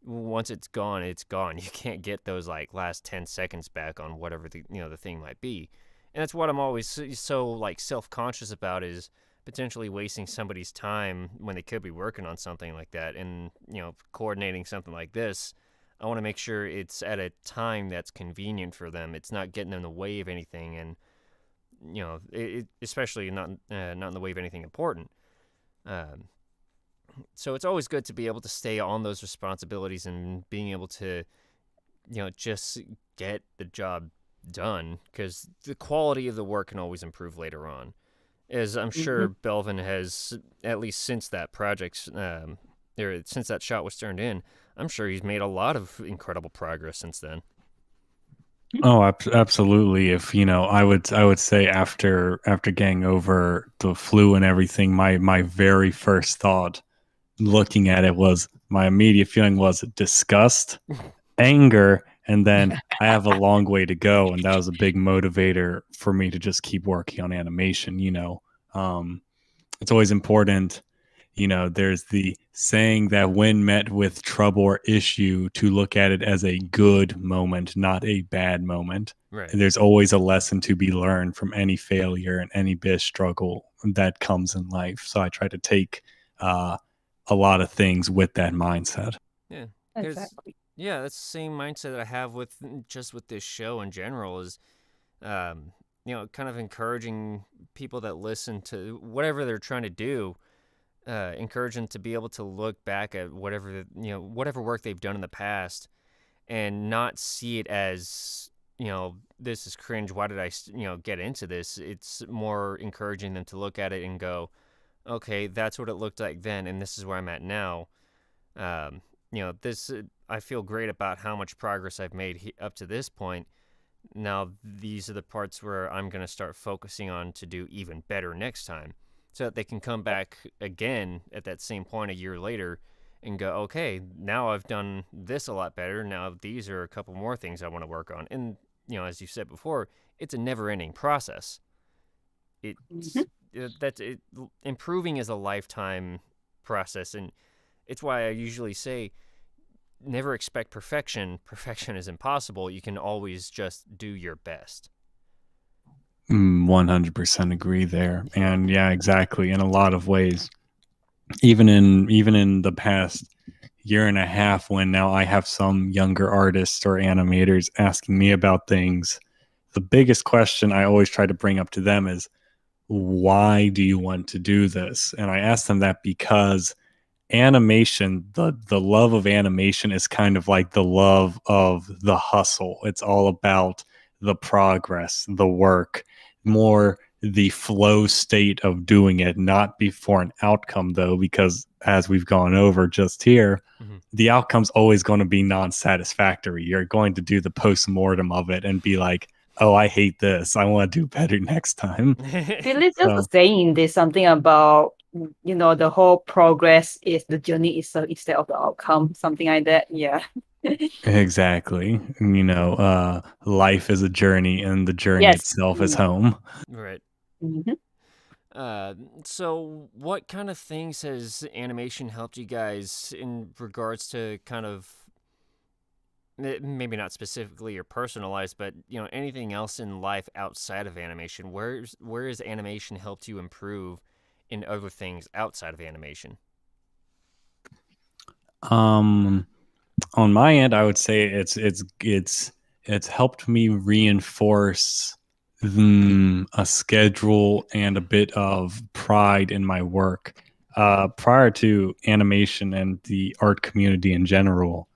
once it's gone, it's gone. You can't get those like last 10 seconds back on whatever the thing might be. And that's what I'm always so like self-conscious about, is potentially wasting somebody's time when they could be working on something like that. And, coordinating something like this, I want to make sure it's at a time that's convenient for them. It's not getting in the way of anything, and, especially not in the way of anything important. So it's always good to be able to stay on those responsibilities and being able to, just get the job done, because the quality of the work can always improve later on. As I'm sure Belvon has, at least since that project, since that shot was turned in, I'm sure he's made a lot of incredible progress since then. Oh, absolutely. If I would say after getting over the flu and everything, my very first thought looking at it was, my immediate feeling was disgust, anger, and then I have a long way to go, and that was a big motivator for me to just keep working on animation. It's always important. There's the saying that when met with trouble or issue, to look at it as a good moment, not a bad moment. Right. And there's always a lesson to be learned from any failure and any bit of struggle that comes in life. So I try to take a lot of things with that mindset. Yeah. Exactly. Yeah, that's the same mindset that I have with this show in general, is, kind of encouraging people that listen to whatever they're trying to do, encouraging to be able to look back at whatever work they've done in the past, and not see it as, this is cringe. Why did I, get into this? It's more encouraging them to look at it and go, okay, that's what it looked like then, and this is where I'm at now. I feel great about how much progress I've made up to this point. Now, these are the parts where I'm going to start focusing on to do even better next time, so that they can come back again at that same point a year later and go, okay, now I've done this a lot better. Now these are a couple more things I want to work on. And, as you said before, it's a never-ending process. Improving is a lifetime process, and it's why I usually say, never expect perfection. Perfection is impossible. You can always just do your best. 100% agree there. And yeah, exactly. In a lot of ways, even in the past year and a half, when now I have some younger artists or animators asking me about things, the biggest question I always try to bring up to them is, why do you want to do this? And I ask them that because animation, the love of animation is kind of like the love of the hustle. It's all about the progress, the work, more the flow state of doing it, not before an outcome, though, because as we've gone over just here, the outcome's always going to be non-satisfactory. You're going to do the post-mortem of it and be like, oh, I hate this. I want to do better next time. Philip just saying there's something about, the whole progress is the journey itself instead of the outcome, something like that. Yeah. Exactly. Life is a journey and the journey Yes. itself is home. Right. Mhm. So what kind of things has animation helped you guys in regards to kind of maybe not specifically your personal lives, but anything else in life outside of animation? Where has animation helped you improve in other things outside of animation? On my end, I would say it's helped me reinforce a schedule and a bit of pride in my work. Prior to animation and the art community in general,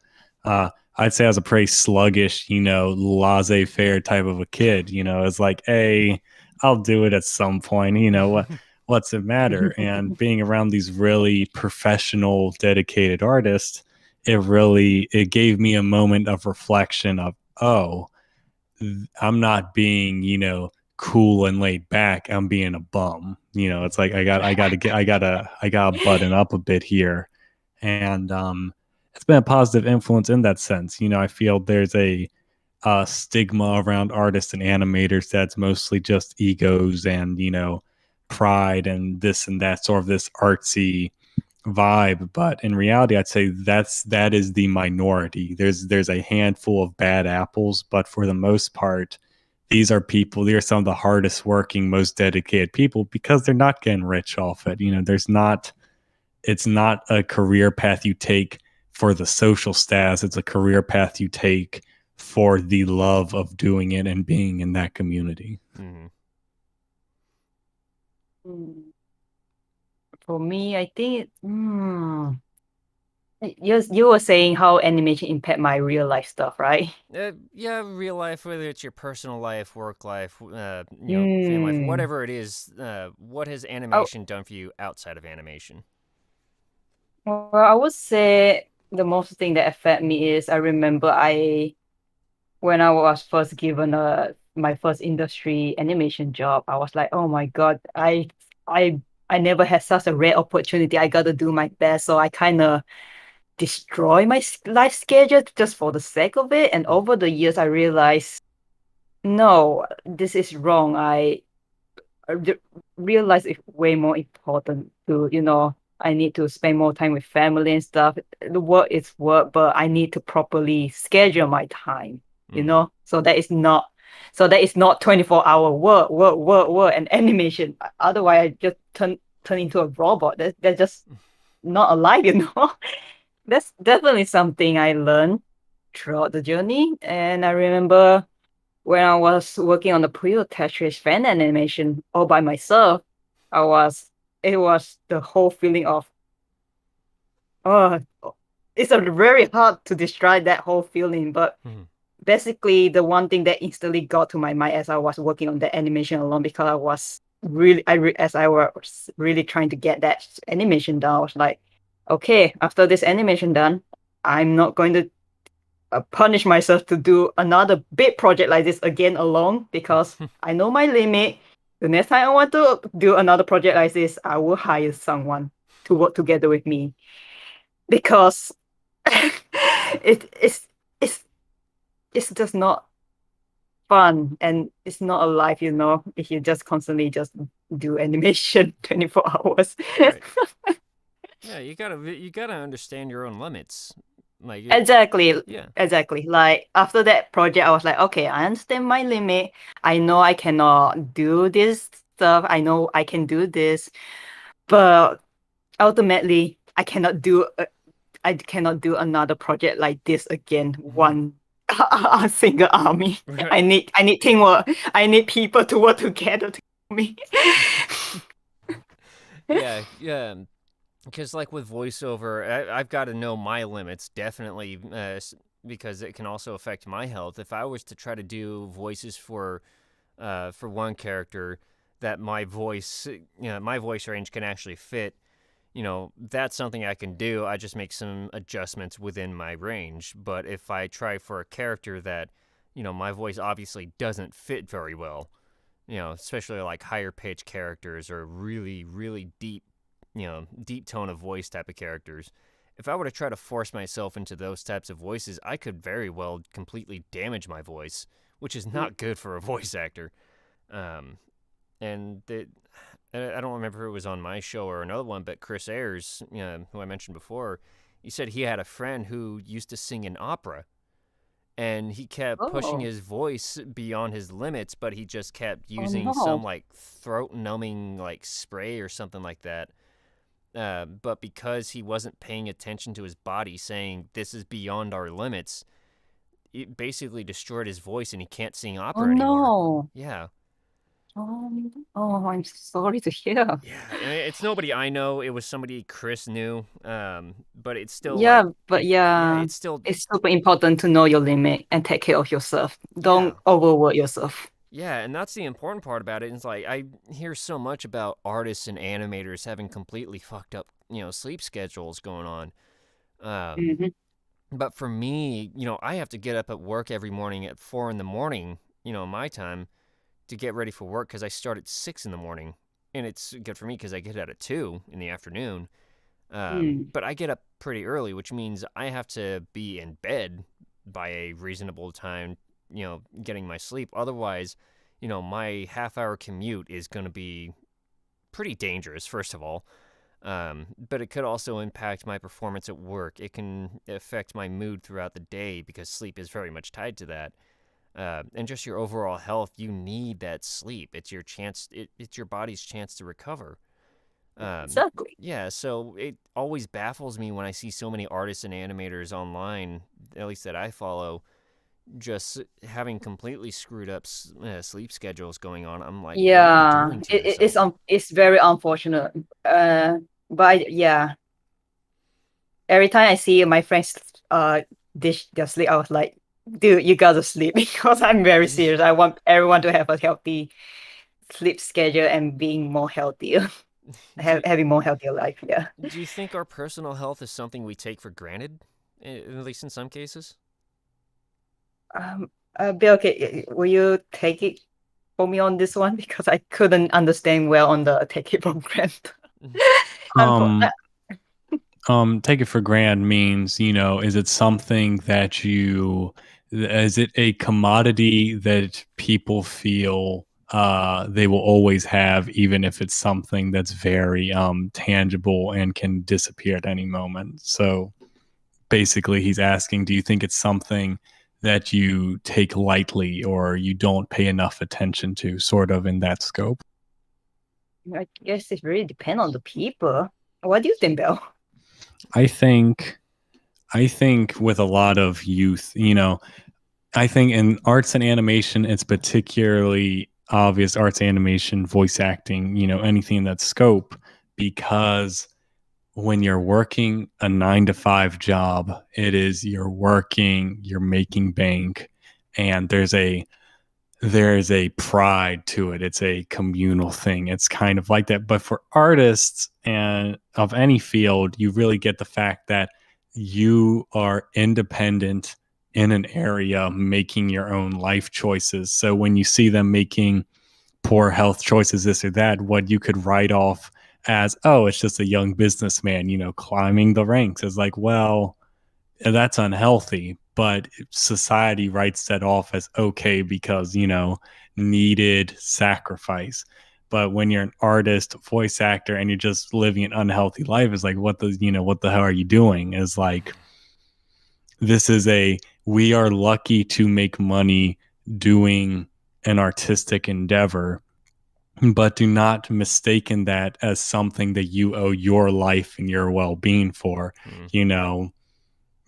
I'd say I was a pretty sluggish, laissez-faire type of a kid. It's like, hey, I'll do it at some point. What's it matter? And being around these really professional, dedicated artists, it gave me a moment of reflection of, oh, I'm not being, cool and laid back. I'm being a bum. It's like I gotta button up a bit here. And it's been a positive influence in that sense. I feel there's a stigma around artists and animators that's mostly just egos and pride and this and that, sort of this artsy vibe. But in reality, I'd say that is the minority. There's a handful of bad apples, but for the most part, these are some of the hardest working, most dedicated people, because they're not getting rich off it. It's not a career path you take for the social status. It's a career path you take for the love of doing it and being in that community. For me, I think you were saying how animation impact my real life stuff, right? Yeah, real life, whether it's your personal life, work life, family life, whatever it is. What has animation done for you outside of animation? Well, I would say the most thing that affect me is I remember when I was first given my first industry animation job, I was like, oh my God, I never had such a rare opportunity. I got to do my best. So I kind of destroy my life schedule just for the sake of it. And over the years, I realized, no, this is wrong. I realized it's way more important to, I need to spend more time with family and stuff. The work is work, but I need to properly schedule my time, So that is not 24-hour work and animation. Otherwise I just turn into a robot. That's just not alive. That's definitely something I learned throughout the journey. And I remember when I was working on the Phui Tetris fan animation all by myself, it was the whole feeling of, oh, it's a very hard to describe that whole feeling, but basically the one thing that instantly got to my mind as I was working on that animation alone, because I was as I was really trying to get that animation done, I was like, okay, after this animation done, I'm not going to punish myself to do another big project like this again alone, because I know my limit. The next time I want to do another project like this, I will hire someone to work together with me, because it's just not fun and it's not alive, if you just constantly just do animation 24 hours. Right. Yeah, you gotta understand your own limits. Like Exactly. Yeah. Exactly. Like after that project, I was like, okay, I understand my limit. I know I cannot do this stuff. I know I can do this, but ultimately, I cannot do another project like this again. One a single army. Right. I need teamwork. I need people to work together to me. Yeah. Because like with voiceover, I've got to know my limits definitely, because it can also affect my health. If I was to try to do voices for one character, that my voice, my voice range can actually fit, that's something I can do. I just make some adjustments within my range. But if I try for a character that, my voice obviously doesn't fit very well, especially like higher pitch characters or really, really deep, deep tone of voice type of characters. If I were to try to force myself into those types of voices, I could very well completely damage my voice, which is not good for a voice actor. And I don't remember if it was on my show or another one, but Chris Ayers, who I mentioned before, he said he had a friend who used to sing in opera, and he kept pushing his voice beyond his limits, but he just kept using some like throat numbing like spray or something like that. But because he wasn't paying attention to his body, saying this is beyond our limits, it basically destroyed his voice, and he can't sing opera anymore. No. Yeah. I'm sorry to hear. Yeah, it's nobody I know. It was somebody Chris knew. But it's still it's super important to know your limit and take care of yourself. Don't overwork yourself. Yeah, and that's the important part about it. It's like I hear so much about artists and animators having completely fucked up, sleep schedules going on. But for me, I have to get up at work every morning at 4 a.m, my time, to get ready for work because I start at 6 a.m, and it's good for me because I get out at 2 p.m. But I get up pretty early, which means I have to be in bed by a reasonable time, getting my sleep. Otherwise, my half-hour commute is going to be pretty dangerous, first of all. But it could also impact my performance at work. It can affect my mood throughout the day because sleep is very much tied to that. And just your overall health, you need that sleep. It's your chance. It's your body's chance to recover. Exactly. Yeah, so it always baffles me when I see so many artists and animators online, at least that I follow, just having completely screwed up sleep schedules going on. I'm like, what are you doing to yourself? It's very unfortunate. But every time I see my friends dish their sleep, I was like, dude, you gotta sleep because I'm very serious. I want everyone to have a healthy sleep schedule and being more healthier, having more healthier life. Yeah. Do you think our personal health is something we take for granted, at least in some cases? Bill, okay, will you take it for me on this one because I couldn't understand well on the take it for granted. Take it for granted means, is it something that is it a commodity that people feel they will always have, even if it's something that's very tangible and can disappear at any moment? So basically he's asking, do you think it's something that you take lightly or you don't pay enough attention to, sort of in that scope? I guess it really depends on the people. What do you think, Bill? I think with a lot of youth, I think in arts and animation, it's particularly obvious, arts, animation, voice acting, anything in that scope, because when you're working a 9-to-5 job, you're working, you're making bank, and there's a pride to it. It's a communal thing. It's kind of like that. But for artists and of any field, you really get the fact that you are independent in an area, making your own life choices. So when you see them making poor health choices, this or that, what you could write off as, oh, it's just a young businessman, climbing the ranks, is like, well, that's unhealthy. But society writes that off as okay because, needed sacrifice. But when you're an artist, voice actor, and you're just living an unhealthy life, it's like, what the hell are you doing? Is like, we are lucky to make money doing an artistic endeavor, but do not mistaken that as something that you owe your life and your well-being for.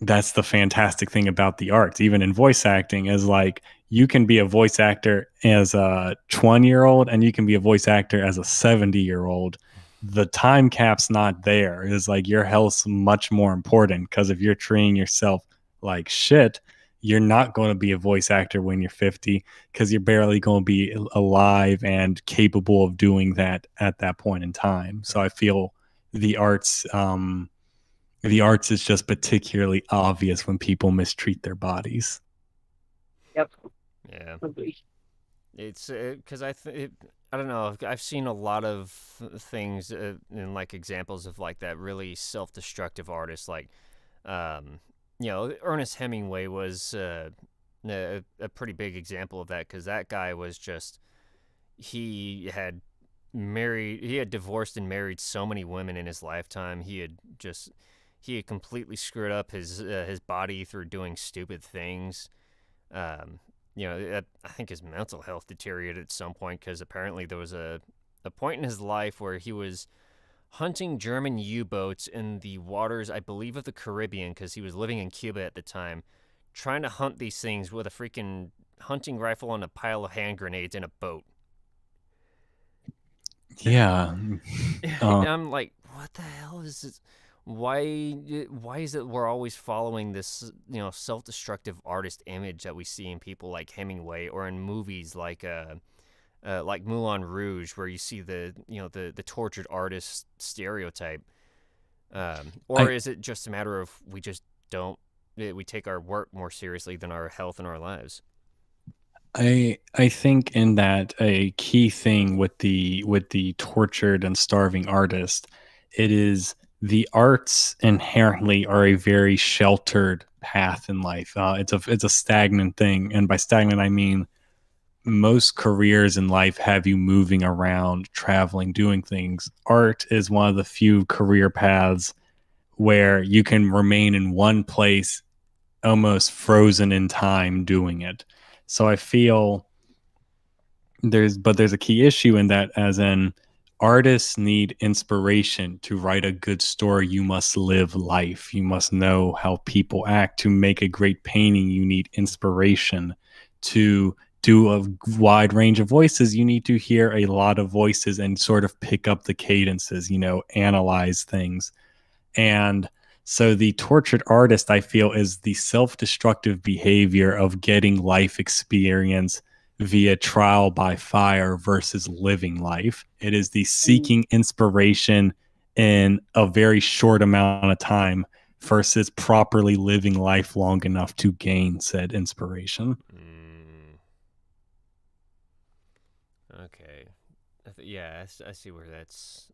That's the fantastic thing about the arts, even in voice acting, is like, you can be a voice actor as a 20-year-old and you can be a voice actor as a 70-year-old. The time cap's not there. It's like your health's much more important, because if you're treating yourself like shit, you're not going to be a voice actor when you're 50 because you're barely going to be alive and capable of doing that at that point in time. So I feel the arts is just particularly obvious when people mistreat their bodies. Yep. Yeah. Agree. It's because I don't know. I've seen a lot of things in like examples of like that really self-destructive artist, like Ernest Hemingway was a pretty big example of that, because that guy was just he had divorced and married so many women in his lifetime. He had completely screwed up his body through doing stupid things. I think his mental health deteriorated at some point, because apparently there was a point in his life where he was hunting German U-boats in the waters, I believe, of the Caribbean, because he was living in Cuba at the time, trying to hunt these things with a freaking hunting rifle and a pile of hand grenades in a boat. Yeah. And I'm like, what the hell is this? Why is it we're always following this, self-destructive artist image that we see in people like Hemingway, or in movies like Moulin Rouge, where you see the tortured artist stereotype? Or is it just a matter of we take our work more seriously than our health and our lives? I think in that a key thing with the tortured and starving artist, it is the arts inherently are a very sheltered path in life. It's a stagnant thing, and by stagnant I mean most careers in life have you moving around, traveling, doing things. Art is one of the few career paths where you can remain in one place, almost frozen in time, doing it. So I feel there's a key issue in that, as in artists need inspiration to write a good story. You must live life. You must know how people act. To make a great painting, you need inspiration. To do a wide range of voices, you need to hear a lot of voices and sort of pick up the cadences, analyze things. And so the tortured artist, I feel, is the self-destructive behavior of getting life experience via trial by fire versus living life. It is the seeking inspiration in a very short amount of time versus properly living life long enough to gain said inspiration. Okay. I see where that's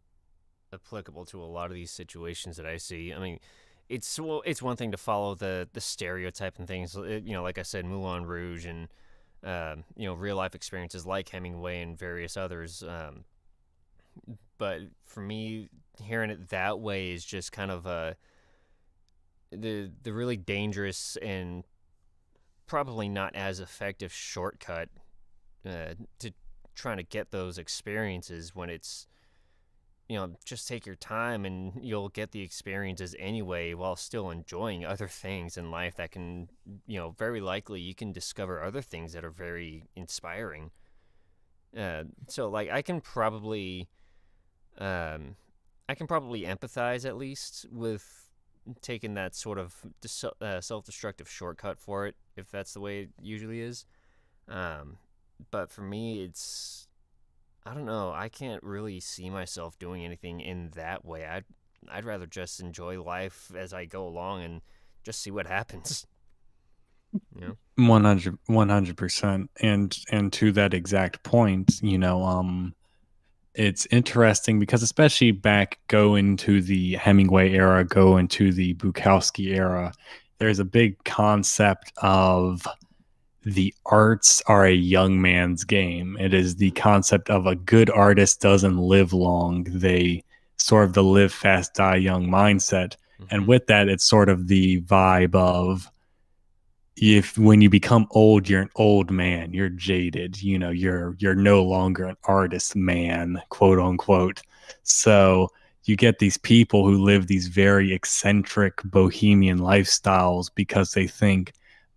applicable to a lot of these situations that I see. I mean, it's one thing to follow the stereotype and things, like I said, Moulin Rouge, and real life experiences like Hemingway and various others. But for me, hearing it that way is just kind of the really dangerous and probably not as effective shortcut to trying to get those experiences, when it's just take your time and you'll get the experiences anyway, while still enjoying other things in life that can, very likely you can discover other things that are very inspiring. So like I can probably empathize at least with taking that sort of self-destructive shortcut for it, if that's the way it usually is. But for me, I don't know. I can't really see myself doing anything in that way. I'd rather just enjoy life as I go along and just see what happens. 100%. And to that exact point, it's interesting because especially go into the Hemingway era, go into the Bukowski era, there's a big concept of the arts are a young man's game. It is the concept of a good artist doesn't live long. They sort of the live fast, die young mindset. Mm-hmm. And with that, it's sort of the vibe of when you become old, you're an old man, you're jaded, you're no longer an artist man, quote unquote. So you get these people who live these very eccentric bohemian lifestyles because they think,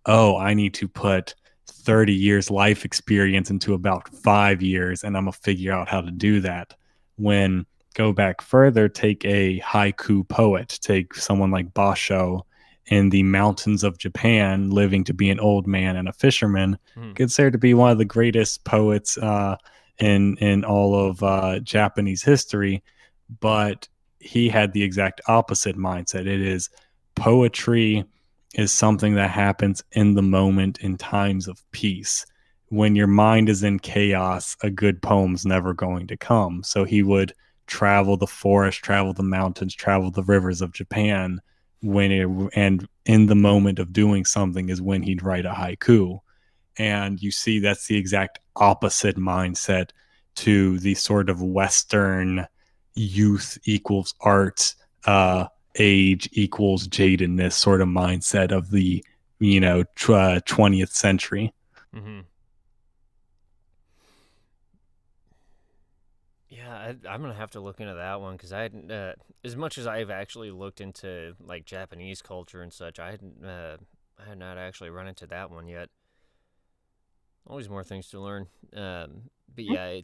oh, I need to put 30 years life experience into about 5 years, and I'm going to figure out how to do that. When go back further, take a haiku poet, take someone like Basho in the mountains of Japan, living to be an old man and a fisherman, Mm-hmm. considered to be one of the greatest poets in all of Japanese history. But he had the exact opposite mindset. It is poetry is something that happens in the moment in times of peace. When your mind is in chaos, a good poem's never going to come. So he would travel the forest, travel the mountains, travel the rivers of Japan and in the moment of doing something is when he'd write a haiku. And you see that's the exact opposite mindset to the sort of Western youth equals art, age equals jadedness sort of mindset of the 20th century. Mm-hmm. Yeah, I'm gonna have to look into that one because as much as I've actually looked into like Japanese culture and such, I had not actually run into that one yet. Always more things to learn. But yeah,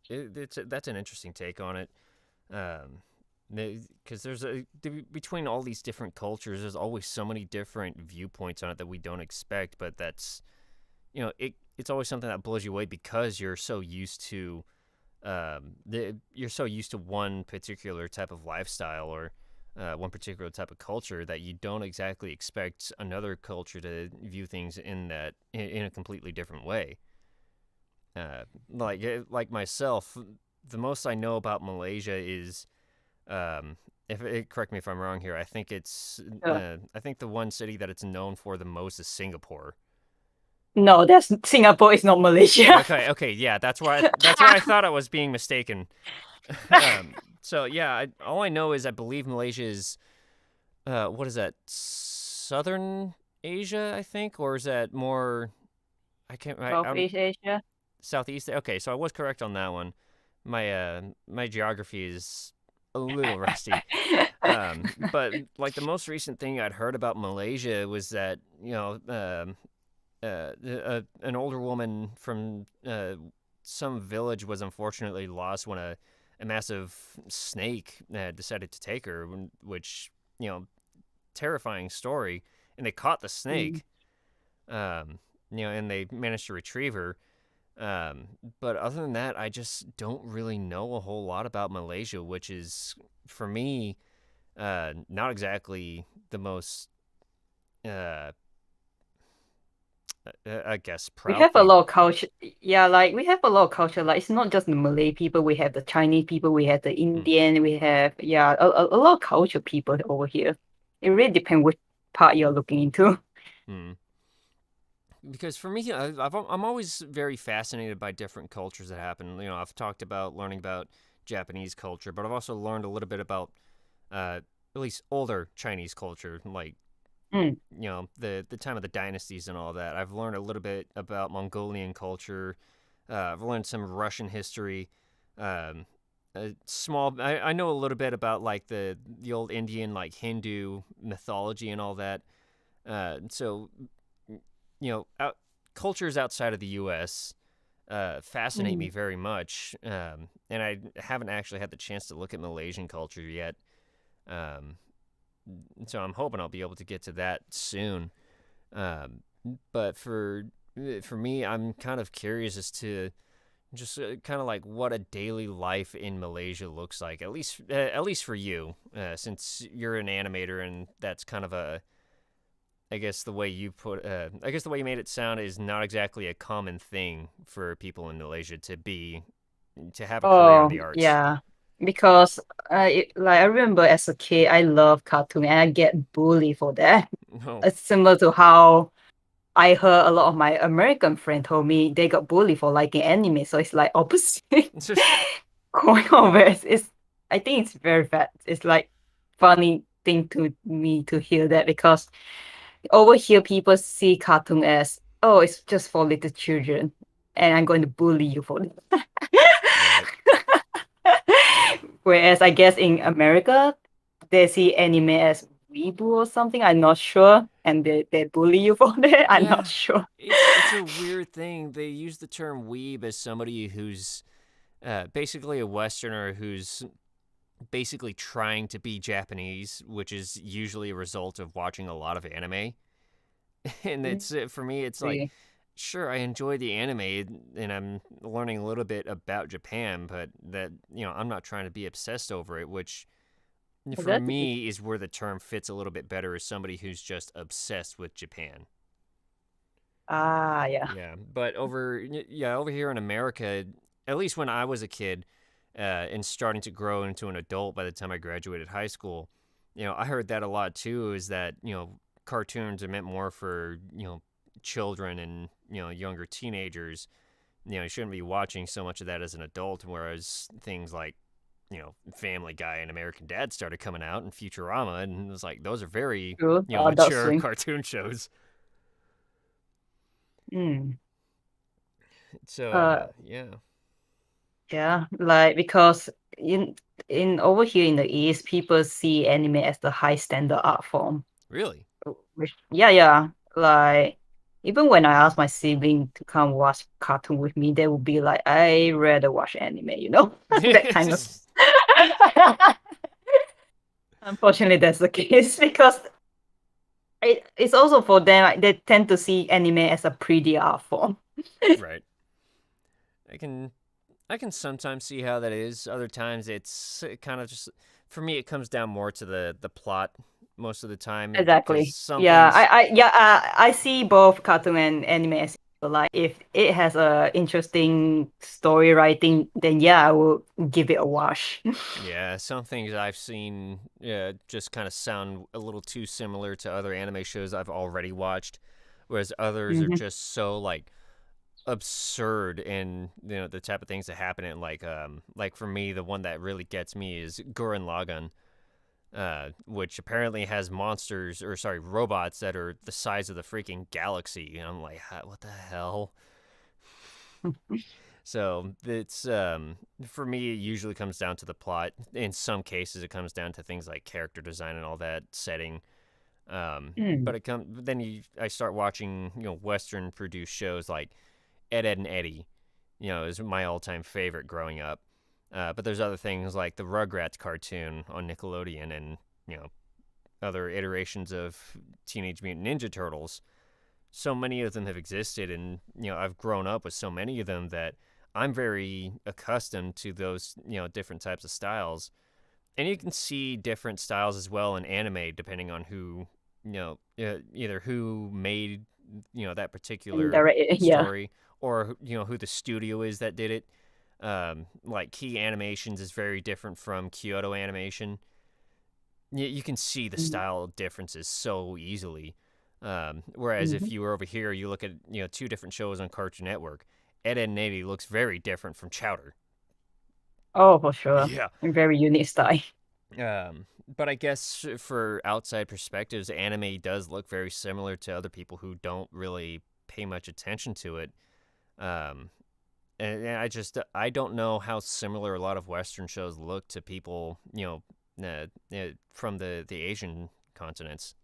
that's an interesting take on it. Because between all these different cultures, there's always so many different viewpoints on it that we don't expect. But that's it's always something that blows you away because you're so used to you're so used to one particular type of lifestyle or one particular type of culture that you don't exactly expect another culture to view things in a completely different way. Like myself, the most I know about Malaysia is, correct me if I'm wrong here. I think I think the one city that it's known for the most is Singapore. No, that's Singapore is not Malaysia. Okay, yeah, that's why I thought I was being mistaken. So yeah, all I know is I believe Malaysia is, what is that, Southern Asia, I think, or is that more? I can't. Southeast Asia. Southeast. Okay, so I was correct on that one. My geography is a little rusty. But like the most recent thing I'd heard about Malaysia was that an older woman from some village was unfortunately lost when a massive snake decided to take her, which, terrifying story. And they caught the snake, and they managed to retrieve her. But other than that, I just don't really know a whole lot about Malaysia, which is, for me, not exactly the most, I guess, We proud have a thing. lot of culture. Yeah, like we have a lot of culture. Like it's not just the Malay people. We have the Chinese people. We have the Indian. We have a lot of culture people over here. It really depends which part you're looking into. Hmm. Because for me, I'm always very fascinated by different cultures that happen. I've talked about learning about Japanese culture, but I've also learned a little bit about at least older Chinese culture, like Mm. the time of the dynasties and all that. I've learned a little bit about Mongolian culture. I've learned some Russian history. Um, I know a little bit about like the old Indian like Hindu mythology and all that. So cultures outside of the U.S. Fascinate me very much, and I haven't actually had the chance to look at Malaysian culture yet. Um, so I'm hoping I'll be able to get to that soon. But for me, I'm kind of curious as to just kind of like what a daily life in Malaysia looks like. At least for you, since you're an animator, and that's kind of a, I guess the way you made it sound is not exactly a common thing for people in Malaysia to have a career in Oh the arts. yeah, because I remember as a kid, I love cartoon and I get bullied for that. Oh, It's similar to how I heard a lot of my American friends told me they got bullied for liking anime. So it's like opposite it's just going over. I think it's very bad. It's like funny thing to me to hear that because over here people see cartoon as, oh, it's just for little children, and I'm going to bully you for it. right. Whereas I guess in America, they see anime as weeaboo or something. I'm not sure, and they bully you for that. I'm not Yeah, sure. it's a weird thing. They use the term weeb as somebody who's basically a Westerner who's basically trying to be Japanese, which is usually a result of watching a lot of anime. And it's for me, it's like, Really. sure, I enjoy the anime and I'm learning a little bit about Japan, but that, I'm not trying to be obsessed over it, which for Exactly. me is where the term fits a little bit better as somebody who's just obsessed with Japan. Ah, yeah. Yeah, but over here in America, at least when I was a kid, and starting to grow into an adult by the time I graduated high school, I heard that a lot too. Is that cartoons are meant more for children and younger teenagers. You shouldn't be watching so much of that as an adult. Whereas things like Family Guy and American Dad started coming out, and Futurama, and it was like those are very True. Adult mature Swim. cartoon shows. Mm. So Uh, yeah, yeah, like because in over here in the East, people see anime as the high standard art form. really. Which, yeah, like even when I ask my sibling to come watch cartoon with me, they would be like, "I rather watch anime," that kind of. Unfortunately, that's the case because it's also for them. Like, they tend to see anime as a pretty art form. Right. I can I can sometimes see how that is. Other times it's kind of just for me it comes down more to the plot most of the time because Exactly. some Yeah, things I see both cartoon and anime as like if it has a interesting story writing, then yeah, I will give it a watch. yeah, some things I've seen just kind of sound a little too similar to other anime shows I've already watched, whereas others are Mhm. just so like absurd in the type of things that happen in like for me the one that really gets me is Gurren Lagann, which apparently has monsters or sorry robots that are the size of the freaking galaxy, and I'm like, what the hell? So it's for me it usually comes down to the plot. In some cases it comes down to things like character design and all that setting. Mm. But I start watching Western produced shows like Ed and Eddie, is my all-time favorite growing up. But there's other things like the Rugrats cartoon on Nickelodeon and other iterations of Teenage Mutant Ninja Turtles. So many of them have existed, and I've grown up with so many of them that I'm very accustomed to those different types of styles. And you can see different styles as well in anime depending on who either who made that And particular direct, yeah. story or who the studio is that did it. Like Key Animations is very different from Kyoto Animation. You can see the style differences so easily. Whereas Mm-hmm. if you were over here, you look at two different shows on Cartoon Network. Ed, Edd n Eddy looks very different from Chowder. Oh, for sure. Yeah. Very unique style. But I guess for outside perspectives, anime does look very similar to other people who don't really pay much attention to it. Um, and I don't know how similar a lot of Western shows look to people, from the Asian continents.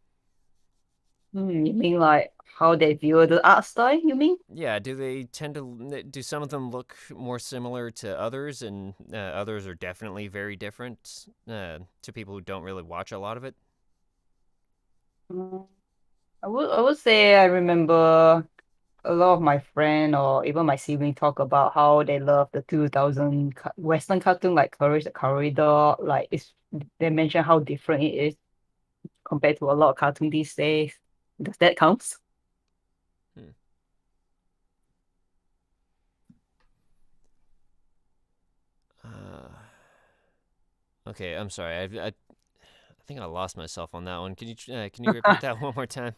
You mean like how they view the art style, you mean? Yeah, do they tend to do some of them look more similar to others, and others are definitely very different to people who don't really watch a lot of it? Mm, I would say I remember a lot of my friend or even my sibling talk about how they love the 2000 Western cartoon like Courage the Cowardly Dog. Like they mention how different it is compared to a lot of cartoon these days. Does that count? Hmm. Uh, okay, I'm sorry. I think I lost myself on that one. Can you repeat that one more time?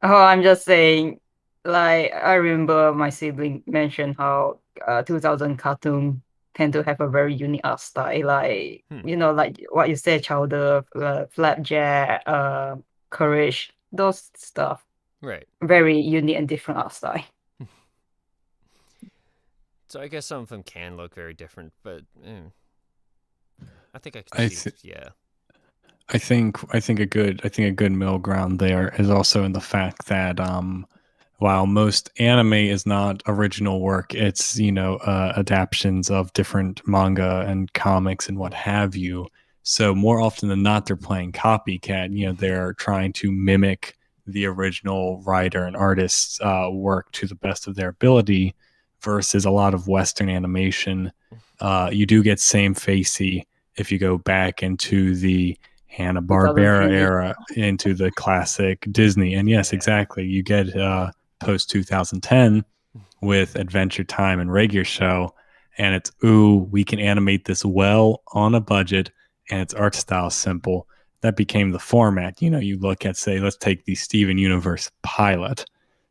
Oh, I'm just saying, like I remember my sibling mentioned how 2000 cartoon tend to have a very unique art style, like Hmm. like what you said, Chowder, Flapjack, Courage, those stuff. Right. Very unique and different art style. So I guess some of them can look very different, but I think I can I see. th- Yeah. I think a good middle ground there is also in the fact that while most anime is not original work, it's, adaptations of different manga and comics and what have you. So more often than not, they're playing copycat. They're trying to mimic the original writer and artist's work to the best of their ability, versus a lot of Western animation. You do get same facey if you go back into the Hanna-Barbera 2010 era, into the classic Disney. And yes, exactly. You get post 2010 with Adventure Time and Regular Show, and it's, ooh, we can animate this well on a budget, and its art style simple. That became the format. You look at, say, let's take the Steven Universe pilot.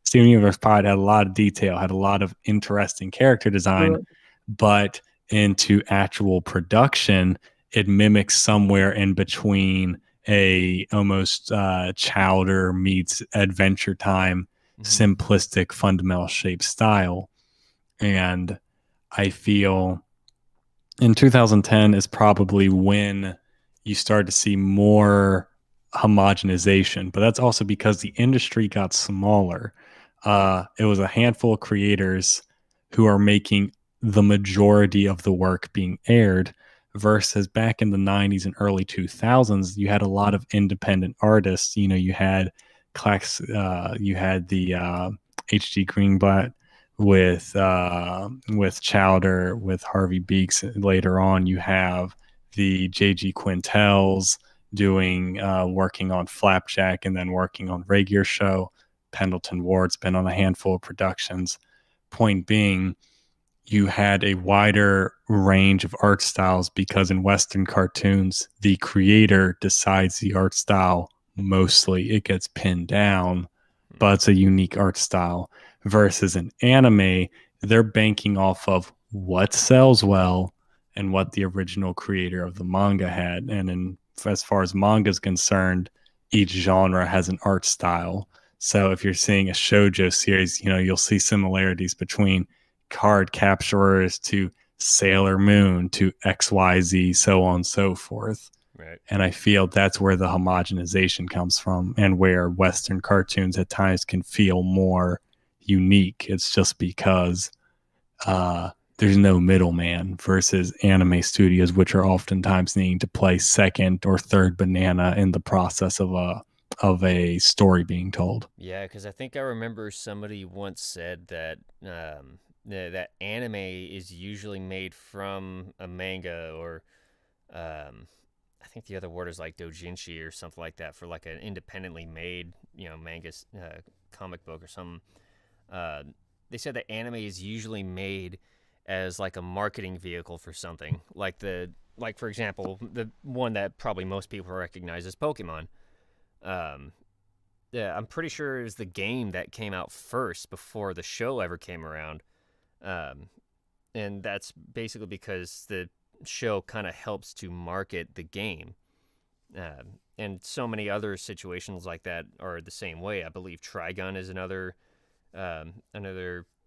Steven Universe pilot had a lot of detail, had a lot of interesting character design, but into actual production, it mimics somewhere in between a almost Chowder meets Adventure Time simplistic fundamental shape style. And I feel in 2010 is probably when you start to see more homogenization, but that's also because the industry got smaller. It was a handful of creators who are making the majority of the work being aired, versus back in the 90s and early 2000s, you had a lot of independent artists. You had you had the HG Greenblatt with Chowder, with Harvey Beaks. Later on, you have the JG Quintels doing working on Flapjack, and then working on Regular Show. Pendleton Ward's been on a handful of productions. Point being, you had a wider range of art styles, because in Western cartoons, the creator decides the art style mostly. It gets pinned down, but it's a unique art style. Versus in anime, they're banking off of what sells well and what the original creator of the manga had. And as far as manga is concerned, each genre has an art style. So if you're seeing a shoujo series, you'll see similarities between Card Capturers to Sailor Moon to XYZ, so on and so forth. Right. And I feel that's where the homogenization comes from, and where Western cartoons at times can feel more unique. It's just because there's no middleman, versus anime studios, which are oftentimes needing to play second or third banana in the process of a story being told. Yeah, because I think I remember somebody once said that that anime is usually made from a manga, or I think the other word is like doujinshi or something like that, for like an independently made manga comic book or something. They said that anime is usually made as like a marketing vehicle for something, like for example, the one that probably most people recognize is Pokemon. Yeah, I'm pretty sure it was the game that came out first before the show ever came around. And that's basically because the show kind of helps to market the game. And so many other situations like that are the same way. I believe Trigun is another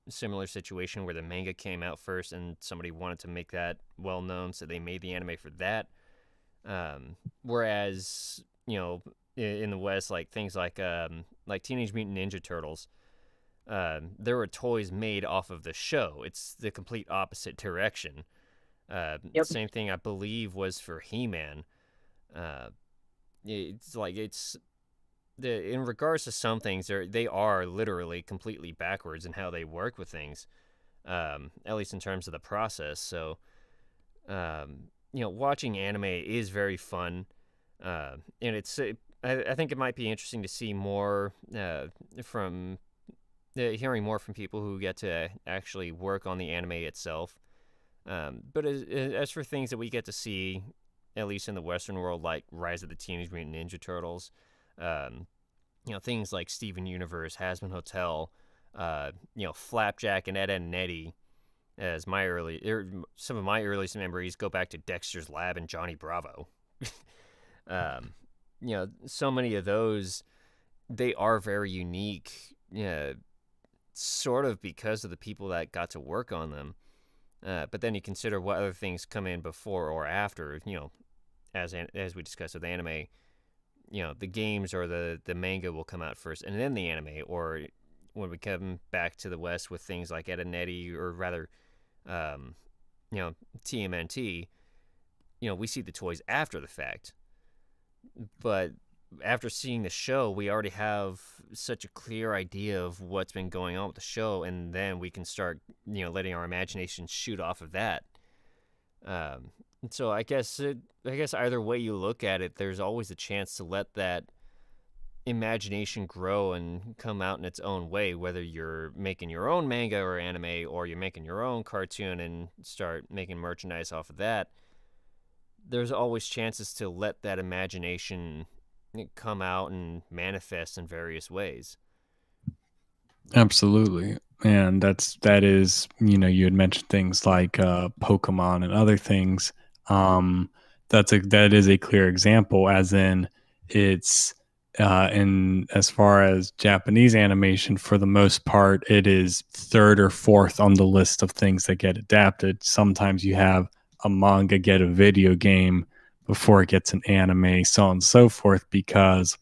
similar situation where the manga came out first and somebody wanted to make that well known, so they made the anime for that. Whereas, in the West, like things like Teenage Mutant Ninja Turtles, there were toys made off of the show. It's the complete opposite direction. Yep. Same thing, I believe, was for He-Man. In regards to some things, they are literally completely backwards in how they work with things, at least in terms of the process. So, watching anime is very fun, and I think it might be interesting to see more from hearing more from people who get to actually work on the anime itself. But as for things that we get to see, at least in the Western world, like Rise of the Teenage Mutant Ninja Turtles, things like Steven Universe, Hazbin Hotel, Flapjack and Ed, Edd n Eddy, as some of my earliest memories go back to Dexter's Lab and Johnny Bravo. So many of those, they are very unique, sort of because of the people that got to work on them. But then you consider what other things come in before or after, as we discussed with anime, the games or the manga will come out first and then the anime, or when we come back to the West with things like Ed and Eddie, or rather, um, TMNT, we see the toys after the fact. But after seeing the show, we already have such a clear idea of what's been going on with the show, and then we can start, letting our imagination shoot off of that. So I guess either way you look at it, there's always a chance to let that imagination grow and come out in its own way, whether you're making your own manga or anime, or you're making your own cartoon and start making merchandise off of that. There's always chances to let that imagination come out and manifest in various ways. Absolutely. And that is, you had mentioned things like Pokemon and other things. That is a clear example, as in it's in as far as Japanese animation, for the most part, it is third or fourth on the list of things that get adapted. Sometimes you have a manga get a video game before it gets an anime, so on and so forth, because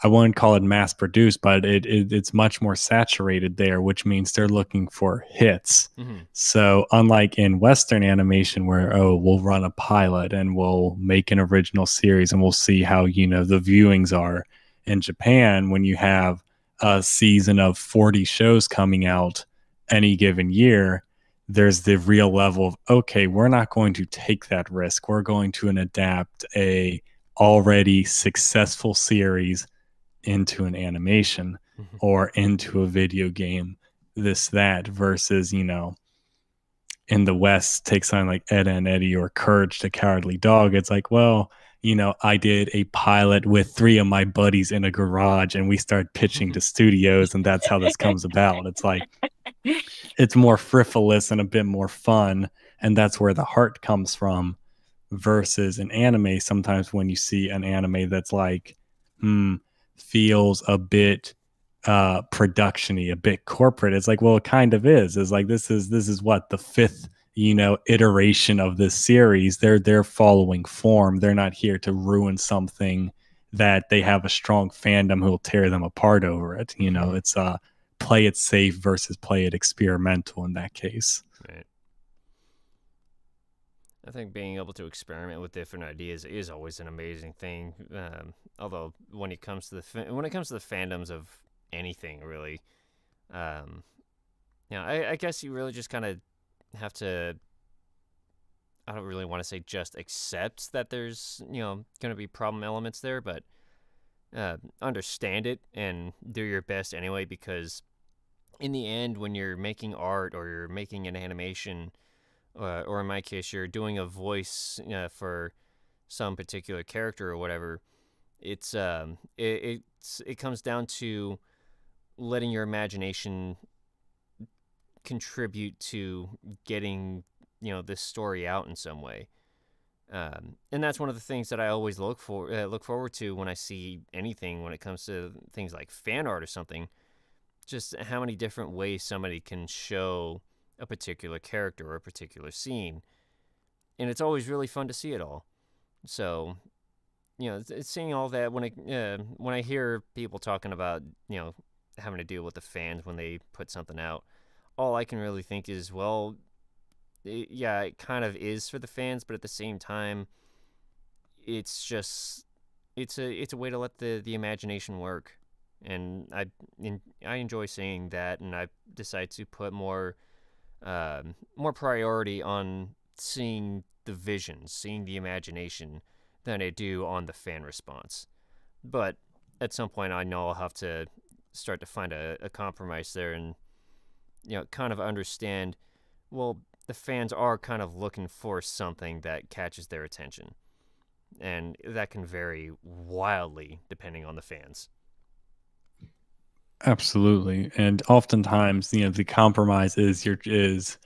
I wouldn't call it mass produced, but it's much more saturated there, which means they're looking for hits. Mm-hmm. So unlike in Western animation where, we'll run a pilot and we'll make an original series and we'll see how, the viewings are. In Japan, when you have a season of 40 shows coming out any given year, there's the real level of, okay, we're not going to take that risk. We're going to adapt a already successful series into an animation or into a video game, that, versus, in the West, take something like Ed and Eddie or Courage the Cowardly Dog. It's like, well, I did a pilot with 3 of my buddies in a garage and we start pitching to studios, and that's how this comes about. It's like, it's more frivolous and a bit more fun, and that's where the heart comes from, versus an anime. Sometimes when you see an anime that's like, feels a bit production-y, a bit corporate, it's like, well, it kind of is. It's like, this is what, the 5th iteration of this series. They're following form. They're not here to ruin something that they have a strong fandom who will tear them apart over it. It's play it safe versus play it experimental in that case. Right. I think being able to experiment with different ideas is always an amazing thing. Although when it comes to the fandoms of anything, really, I guess you really just kind of have to. I don't really want to say just accept that there's going to be problem elements there, but understand it and do your best anyway. Because in the end, when you're making art or you're making an animation, or in my case, you're doing a voice for some particular character or whatever, it comes down to letting your imagination contribute to getting this story out in some way, and that's one of the things that I always look forward to when I see anything when it comes to things like fan art or something. Just how many different ways somebody can show a particular character or a particular scene, and it's always really fun to see it all. So, it's seeing all that when I hear people talking about having to deal with the fans when they put something out, all I can really think is, well, it kind of is for the fans, but at the same time, it's just it's a way to let the imagination work, and I enjoy seeing that, and I decide to put more priority on seeing the vision, seeing the imagination, than I do on the fan response. But at some point, I know I'll have to start to find a compromise there, and kind of understand, well, the fans are kind of looking for something that catches their attention, and that can vary wildly depending on the fans. Absolutely. And oftentimes, the compromise is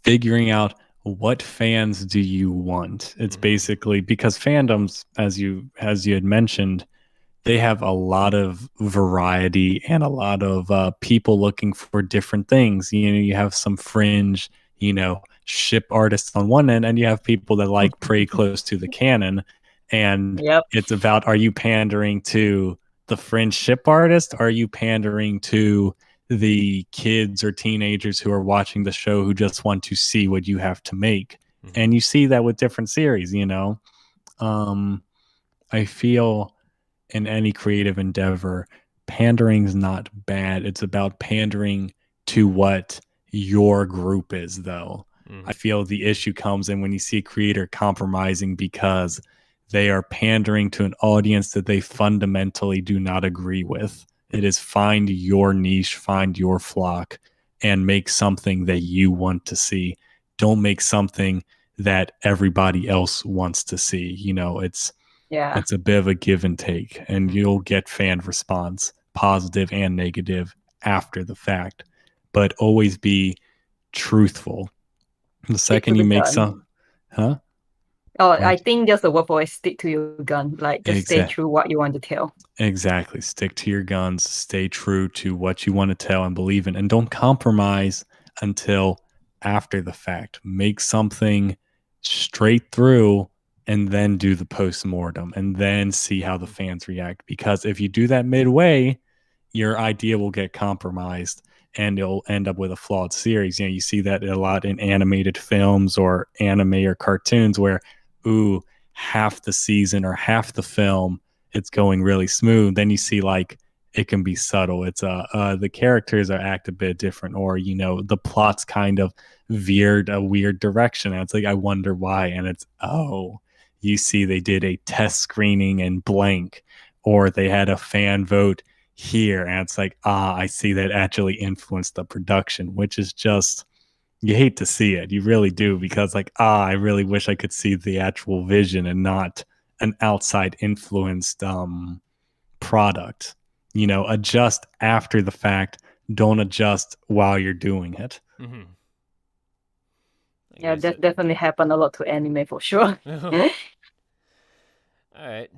figuring out what fans do you want. It's basically, because fandoms, as you had mentioned, they have a lot of variety and a lot of people looking for different things. You have some fringe, ship artists on one end, and you have people that like pretty close to the canon. And Yep. it's about, are you pandering to the friendship artist? Are you pandering to the kids or teenagers who are watching the show who just want to see what you have to make? And you see that with different series, you know. I feel in any creative endeavor, pandering is not bad. It's about pandering to what your group is, though. I feel the issue comes in when you see a creator compromising because they are pandering to an audience that they fundamentally do not agree with. It is find your niche, find your flock, and make something that you want to see. Don't make something that everybody else wants to see. You know, it's a bit of a give and take, and you'll get fan response, positive and negative, after the fact. But always be truthful. The Stick to second you the make gun. What? I think just the word for it, stick to your gun. Like, just stay Exactly. true what you want to tell. Exactly. Stick to your guns, stay true to what you want to tell and believe in, and don't compromise until after the fact. Make something straight through and then do the post-mortem and then see how the fans react. Because if you do that midway, your idea will get compromised and it'll end up with a flawed series. You know, you see that a lot in animated films or anime or cartoons where, ooh, half the season or half the film it's going really smooth. Then you see like it can be subtle. It's the characters are act a bit different, or you know the plot's kind of veered a weird direction. And it's like I wonder why, and it's you see they did a test screening in blank, or they had a fan vote here, and it's like I see that actually influenced the production, which is just you hate to see it. You really do, because like I really wish I could see the actual vision and not an outside influenced product. You know, adjust after the fact. Don't adjust while you're doing it. Yeah, that definitely happened a lot to anime for sure. All right.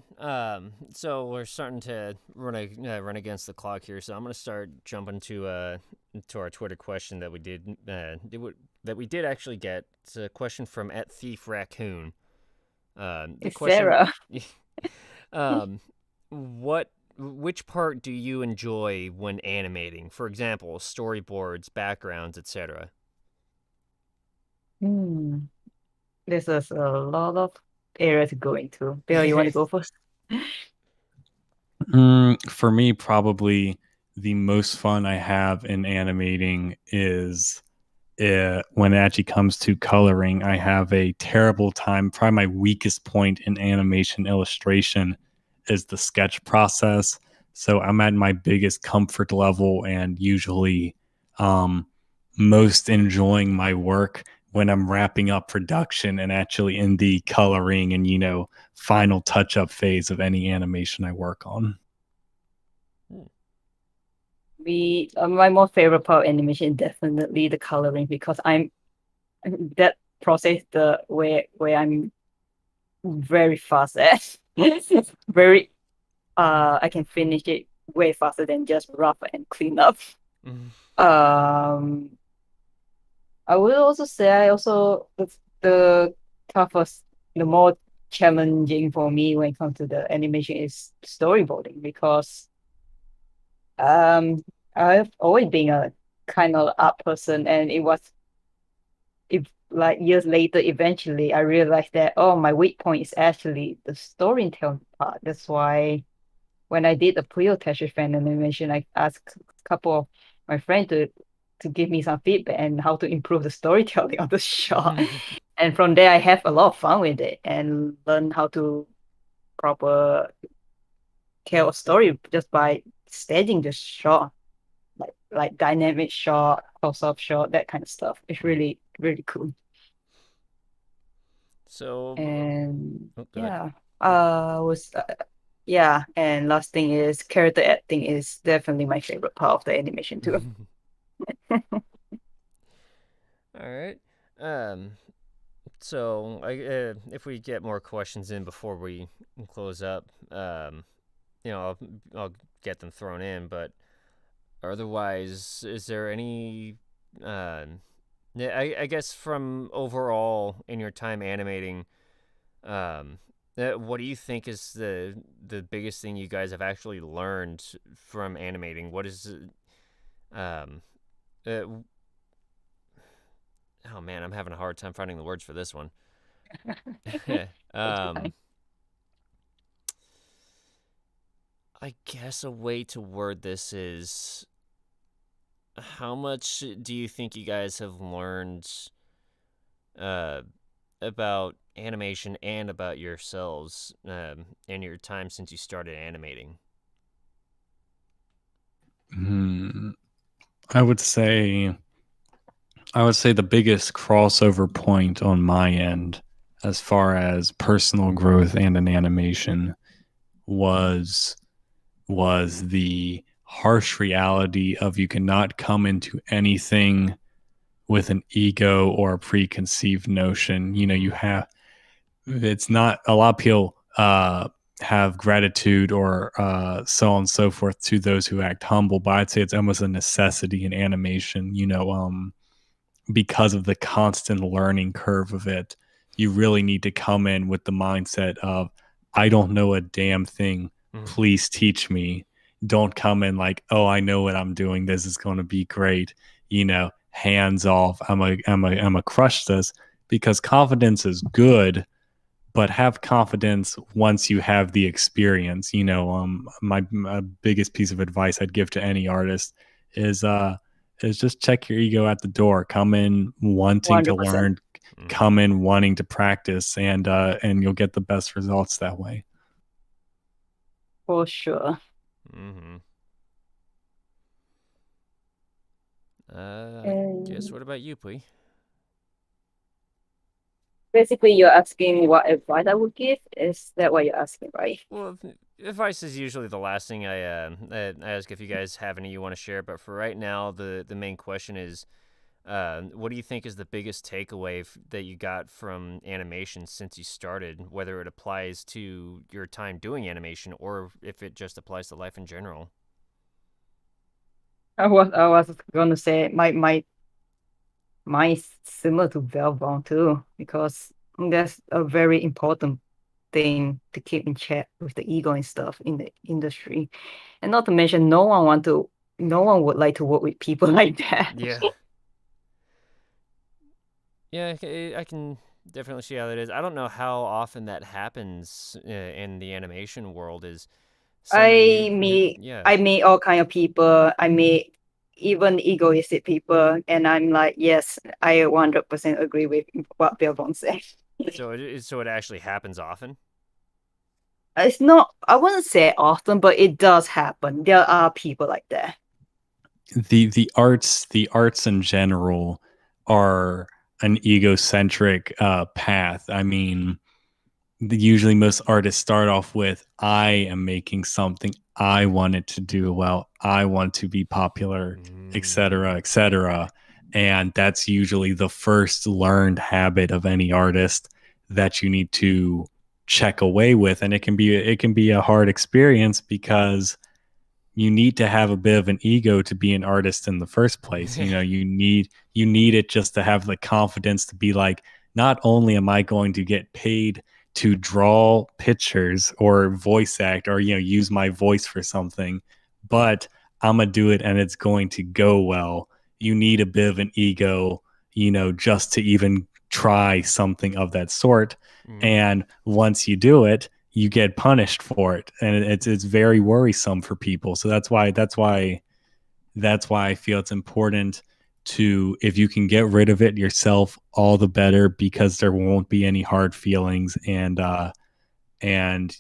So we're starting to run against the clock here. So I'm gonna start jumping to our Twitter question that we did actually get. It's a question from @ThiefRaccoon. The It's question. Sarah. Which part do you enjoy when animating? For example, storyboards, backgrounds, etc. This is a lot of area to go into. Bill, you want to go first? For me, probably the most fun I have in animating is when it actually comes to coloring. I have a terrible time. Probably my weakest point in animation illustration is the sketch process. So I'm at my biggest comfort level and usually most enjoying my work when I'm wrapping up production and actually in the coloring and, you know, final touch up phase of any animation I work on. My most favorite part of animation is definitely the coloring, because I'm that process the where I'm very fast at. Very I can finish it way faster than just rough and clean up. Um I will also say the toughest, the more challenging for me when it comes to the animation is storyboarding, because I've always been a kind of art person, and if like years later eventually I realized that my weak point is actually the storytelling part. That's why when I did the pre-test fan animation, I asked a couple of my friends to give me some feedback and how to improve the storytelling of the shot. And from there I have a lot of fun with it and learn how to proper tell a story just by staging the shot, like dynamic shot, close-up shot, that kind of stuff. It's really, really cool. So And yeah, and last thing is character acting is definitely my favorite part of the animation too. All right. So if we get more questions in before we close up, I'll get them thrown in. But otherwise, is there any? I guess from overall in your time animating, what do you think is the biggest thing you guys have actually learned from animating? What is um uh, oh man, I'm having a hard time finding the words for this one. um I guess a way to word this is, how much do you think you guys have learned uh about animation and about yourselves in your time since you started animating? Hmm. I would say the biggest crossover point on my end, as far as personal growth and an animation, was the harsh reality of you cannot come into anything with an ego or a preconceived notion. You know, you have, it's not, a lot of people have gratitude or so on and so forth to those who act humble, but I'd say it's almost a necessity in animation. Because of the constant learning curve of it, you really need to come in with the mindset of, I don't know a damn thing. Mhm. Please teach me. Don't come in like, oh, I know what I'm doing. This is going to be great. Hands off. I'm a crush this, because confidence is good, but have confidence once you have the experience. My biggest piece of advice I'd give to any artist is just check your ego at the door. Come in wanting to 100%. learn, come in wanting to practice, and you'll get the best results that way. For sure. Mm-hmm. Guess And what about you, Pui? basically, you're asking what advice I would give. Is that what you're asking, right? Well, advice is usually the last thing I ask if you guys have any you want to share. But for right now, the main question is, what do you think is the biggest takeaway that you got from animation since you started? Whether it applies to your time doing animation or if it just applies to life in general. I was gonna say my similar to Velvon too, because that's a very important thing to keep in check with the ego and stuff in the industry. And not to mention, no one would like to work with people like that. Yeah. Yeah, I can definitely see how that is. I don't know how often that happens in the animation world. Is somebody yeah. I meet all kind of people. I meet even egoistic people, and I'm like, yes, I 100% agree with what Velvon said. So it actually happens often. It's not, I wouldn't say often, but it does happen. There are people like that. The arts in general are an egocentric path. I mean, usually most artists start off with, I am making something, I want it to do well, I want to be popular, etc., etc. And that's usually the first learned habit of any artist that you need to check away with. And it can be a hard experience, because you need to have a bit of an ego to be an artist in the first place. You need it just to have the confidence to be like, not only am I going to get paid to draw pictures or voice act, or use my voice for something, but I'm gonna do it and it's going to go well. You need a bit of an ego, just to even try something of that sort. And once you do it, you get punished for it, and it's very worrisome for people. So that's why I feel it's important to, if you can get rid of it yourself, all the better, because there won't be any hard feelings, and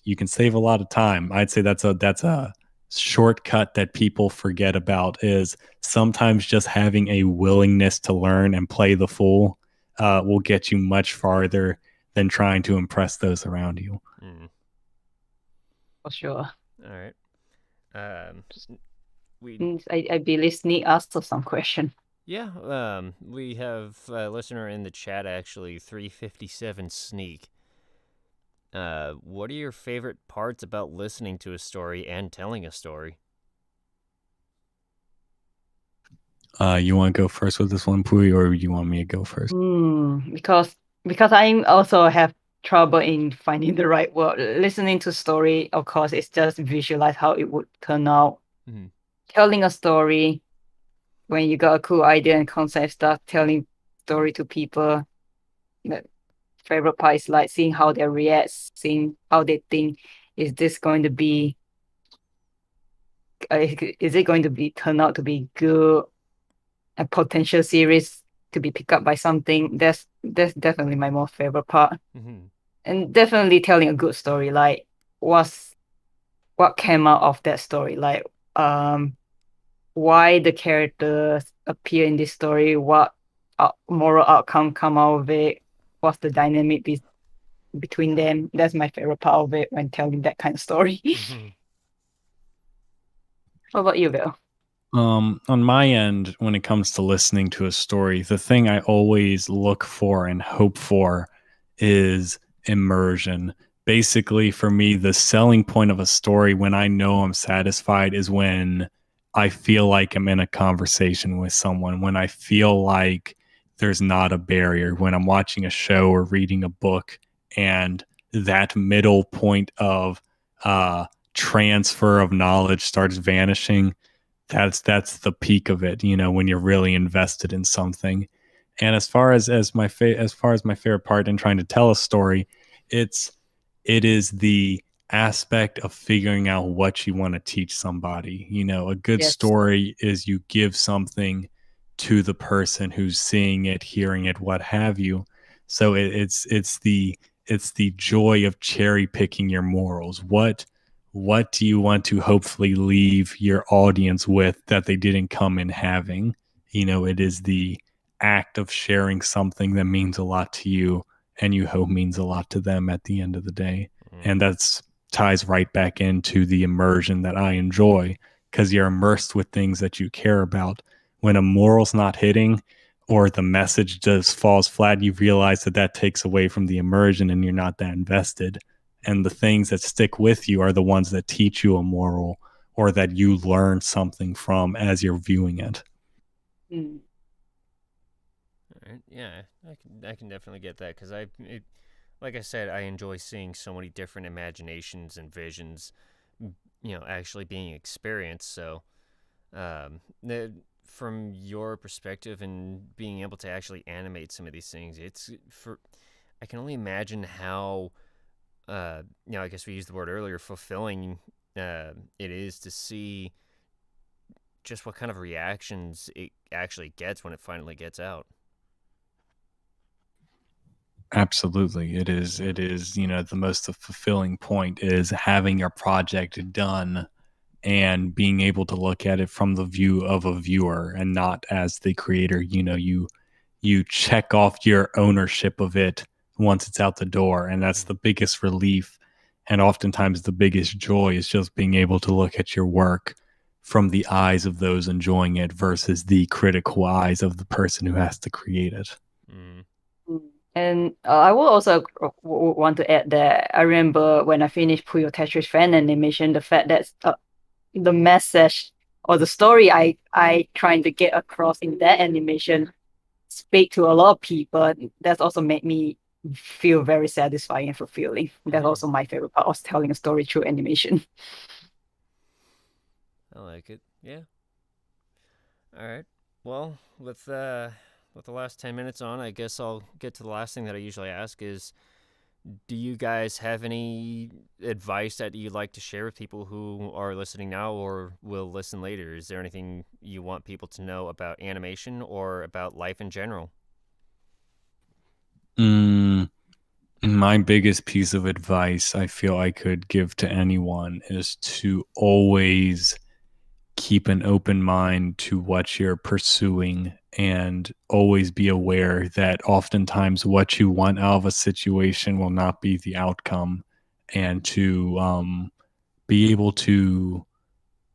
you can save a lot of time. I'd say that's a shortcut that people forget about, is sometimes just having a willingness to learn and play the fool will get you much farther than trying to impress those around you. For sure. All right. We I believe Sneak asked us some question. Yeah. We have a listener in the chat actually, 357 Sneak. What are your favorite parts about listening to a story and telling a story? You want to go first with this one, Pui, or you want me to go first? Because I also have trouble in finding the right word. Listening to story, of course, it's just visualize how it would turn out. Mm-hmm. Telling a story, when you got a cool idea and concept, start telling story to people. The favorite part is like seeing how they react, seeing how they think. Is this going to be? Is it going to be turn out to be good? A potential series to be picked up by something. That's definitely my most favorite part. Mm-hmm. And definitely telling a good story, like what came out of that story, like why the characters appear in this story, what moral outcome come out of it, what's the dynamic between them. That's my favorite part of it when telling that kind of story. Mm-hmm. What about you, Bill? On my end, when it comes to listening to a story, the thing I always look for and hope for is immersion. Basically, for me, the selling point of a story when I know I'm satisfied is when I feel like I'm in a conversation with someone, when I feel like there's not a barrier, when I'm watching a show or reading a book, and that middle point of transfer of knowledge starts vanishing. That's the peak of it, when you're really invested in something. And as far as my favorite part in trying to tell a story, it is the aspect of figuring out what you want to teach somebody. A good Yes. story is you give something to the person who's seeing it, hearing it, what have you. So it's the joy of cherry picking your morals. What do you want to hopefully leave your audience with that they didn't come in having? It is the act of sharing something that means a lot to you and you hope means a lot to them at the end of the day. And that's ties right back into the immersion that I enjoy, because you're immersed with things that you care about. When a moral's not hitting or the message just falls flat, you realize that takes away from the immersion and you're not that invested. And the things that stick with you are the ones that teach you a moral or that you learn something from as you're viewing it. Mm. All right. Yeah, I can definitely get that because like I said, I enjoy seeing so many different imaginations and visions, actually being experienced. So, from your perspective and being able to actually animate some of these things, I can only imagine how, I guess we used the word earlier, fulfilling it is to see just what kind of reactions it actually gets when it finally gets out. Absolutely. It is, the most fulfilling point is having your project done and being able to look at it from the view of a viewer and not as the creator. You check off your ownership of it once it's out the door, and that's the biggest relief. And oftentimes the biggest joy is just being able to look at your work from the eyes of those enjoying it versus the critical eyes of the person who has to create it. Mm. And I will also want to add that I remember when I finished Puyo Tetris fan animation, the fact that the message or the story I trying to get across in that animation speak to a lot of people. That's also made me feel very satisfying and fulfilling. That's also my favorite part of telling a story through animation. I like it. Yeah. All right. Well, with the last 10 minutes on, I guess I'll get to the last thing that I usually ask is, do you guys have any advice that you'd like to share with people who are listening now or will listen later? Is there anything you want people to know about animation or about life in general? My biggest piece of advice I feel I could give to anyone is to always keep an open mind to what you're pursuing and always be aware that oftentimes what you want out of a situation will not be the outcome, and to be able to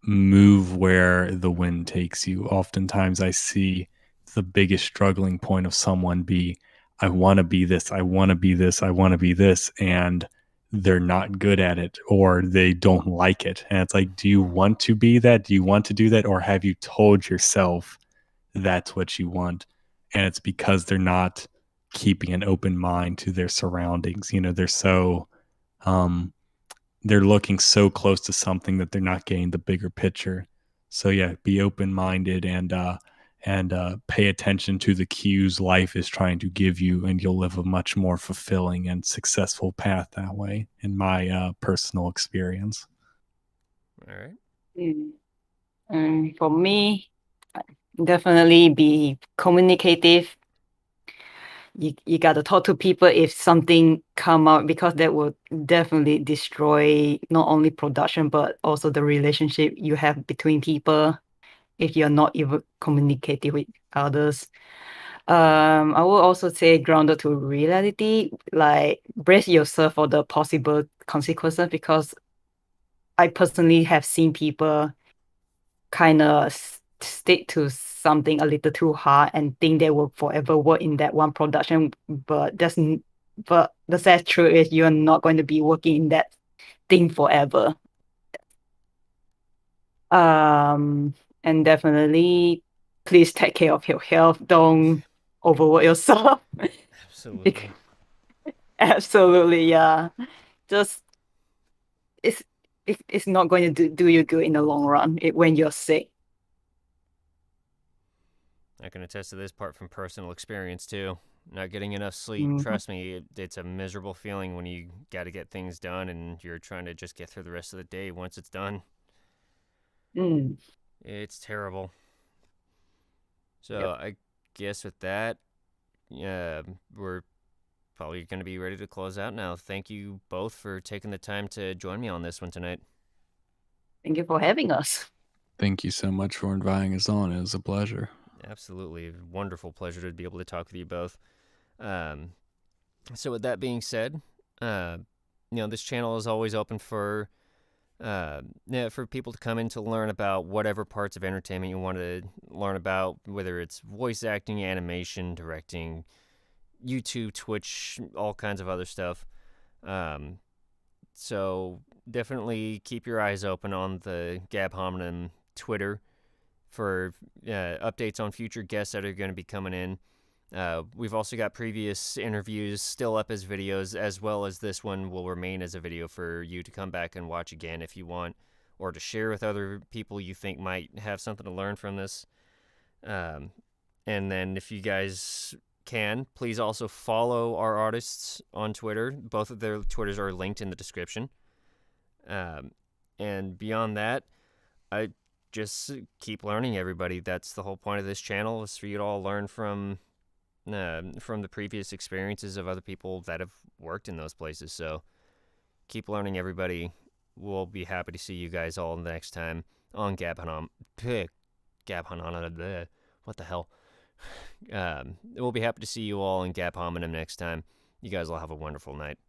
move where the wind takes you. Oftentimes I see the biggest struggling point of someone be, I want to be this, I want to be this, I want to be this, and they're not good at it or they don't like it. And it's like, do you want to be that? Do you want to do that? Or have you told yourself that's what you want? And it's because they're not keeping an open mind to their surroundings. They're so they're looking so close to something that they're not getting the bigger picture. So yeah, be open-minded and pay attention to the cues life is trying to give you, and you'll live a much more fulfilling and successful path that way, in my personal experience. All right. For me, definitely be communicative. You got to talk to people if something come out, because that will definitely destroy not only production but also the relationship you have between people if you're not even communicating with others. I will also say grounded to reality, like brace yourself for the possible consequences, because I personally have seen people kind of stick to something a little too hard and think they will forever work in that one production, but the sad truth is you're not going to be working in that thing forever. And definitely please take care of your health. Don't overwork yourself. Absolutely. Absolutely, yeah. Just it's it's not going to do you good in the long run when you're sick. I can attest to this part from personal experience too. Not getting enough sleep, trust me, it's a miserable feeling when you got to get things done and you're trying to just get through the rest of the day once it's done. It's terrible. So Yep. I guess with that, we're probably going to be ready to close out now. Thank you both for taking the time to join me on this one tonight. Thank you for having us. Thank you so much for inviting us on. It was a pleasure. Absolutely. Wonderful pleasure to be able to talk with you both. So with that being said, this channel is always open for people to come in to learn about whatever parts of entertainment you want to learn about, whether it's voice acting, animation, directing, YouTube, Twitch, all kinds of other stuff. So definitely keep your eyes open on the Gab Hominem Twitter for updates on future guests that are going to be coming in. We've also got previous interviews still up as videos, as well as this one will remain as a video for you to come back and watch again if you want, or to share with other people you think might have something to learn from this. And then if you guys can, please also follow our artists on Twitter. Both of their Twitters are linked in the description. And beyond that, I just keep learning, everybody. That's the whole point of this channel, is for you to all learn from the previous experiences of other people that have worked in those places. So keep learning, everybody. We'll be happy to see you guys all next time on Gab Hominem. What the hell? We'll be happy to see you all in Gab Hominem next time. You guys will have a wonderful night.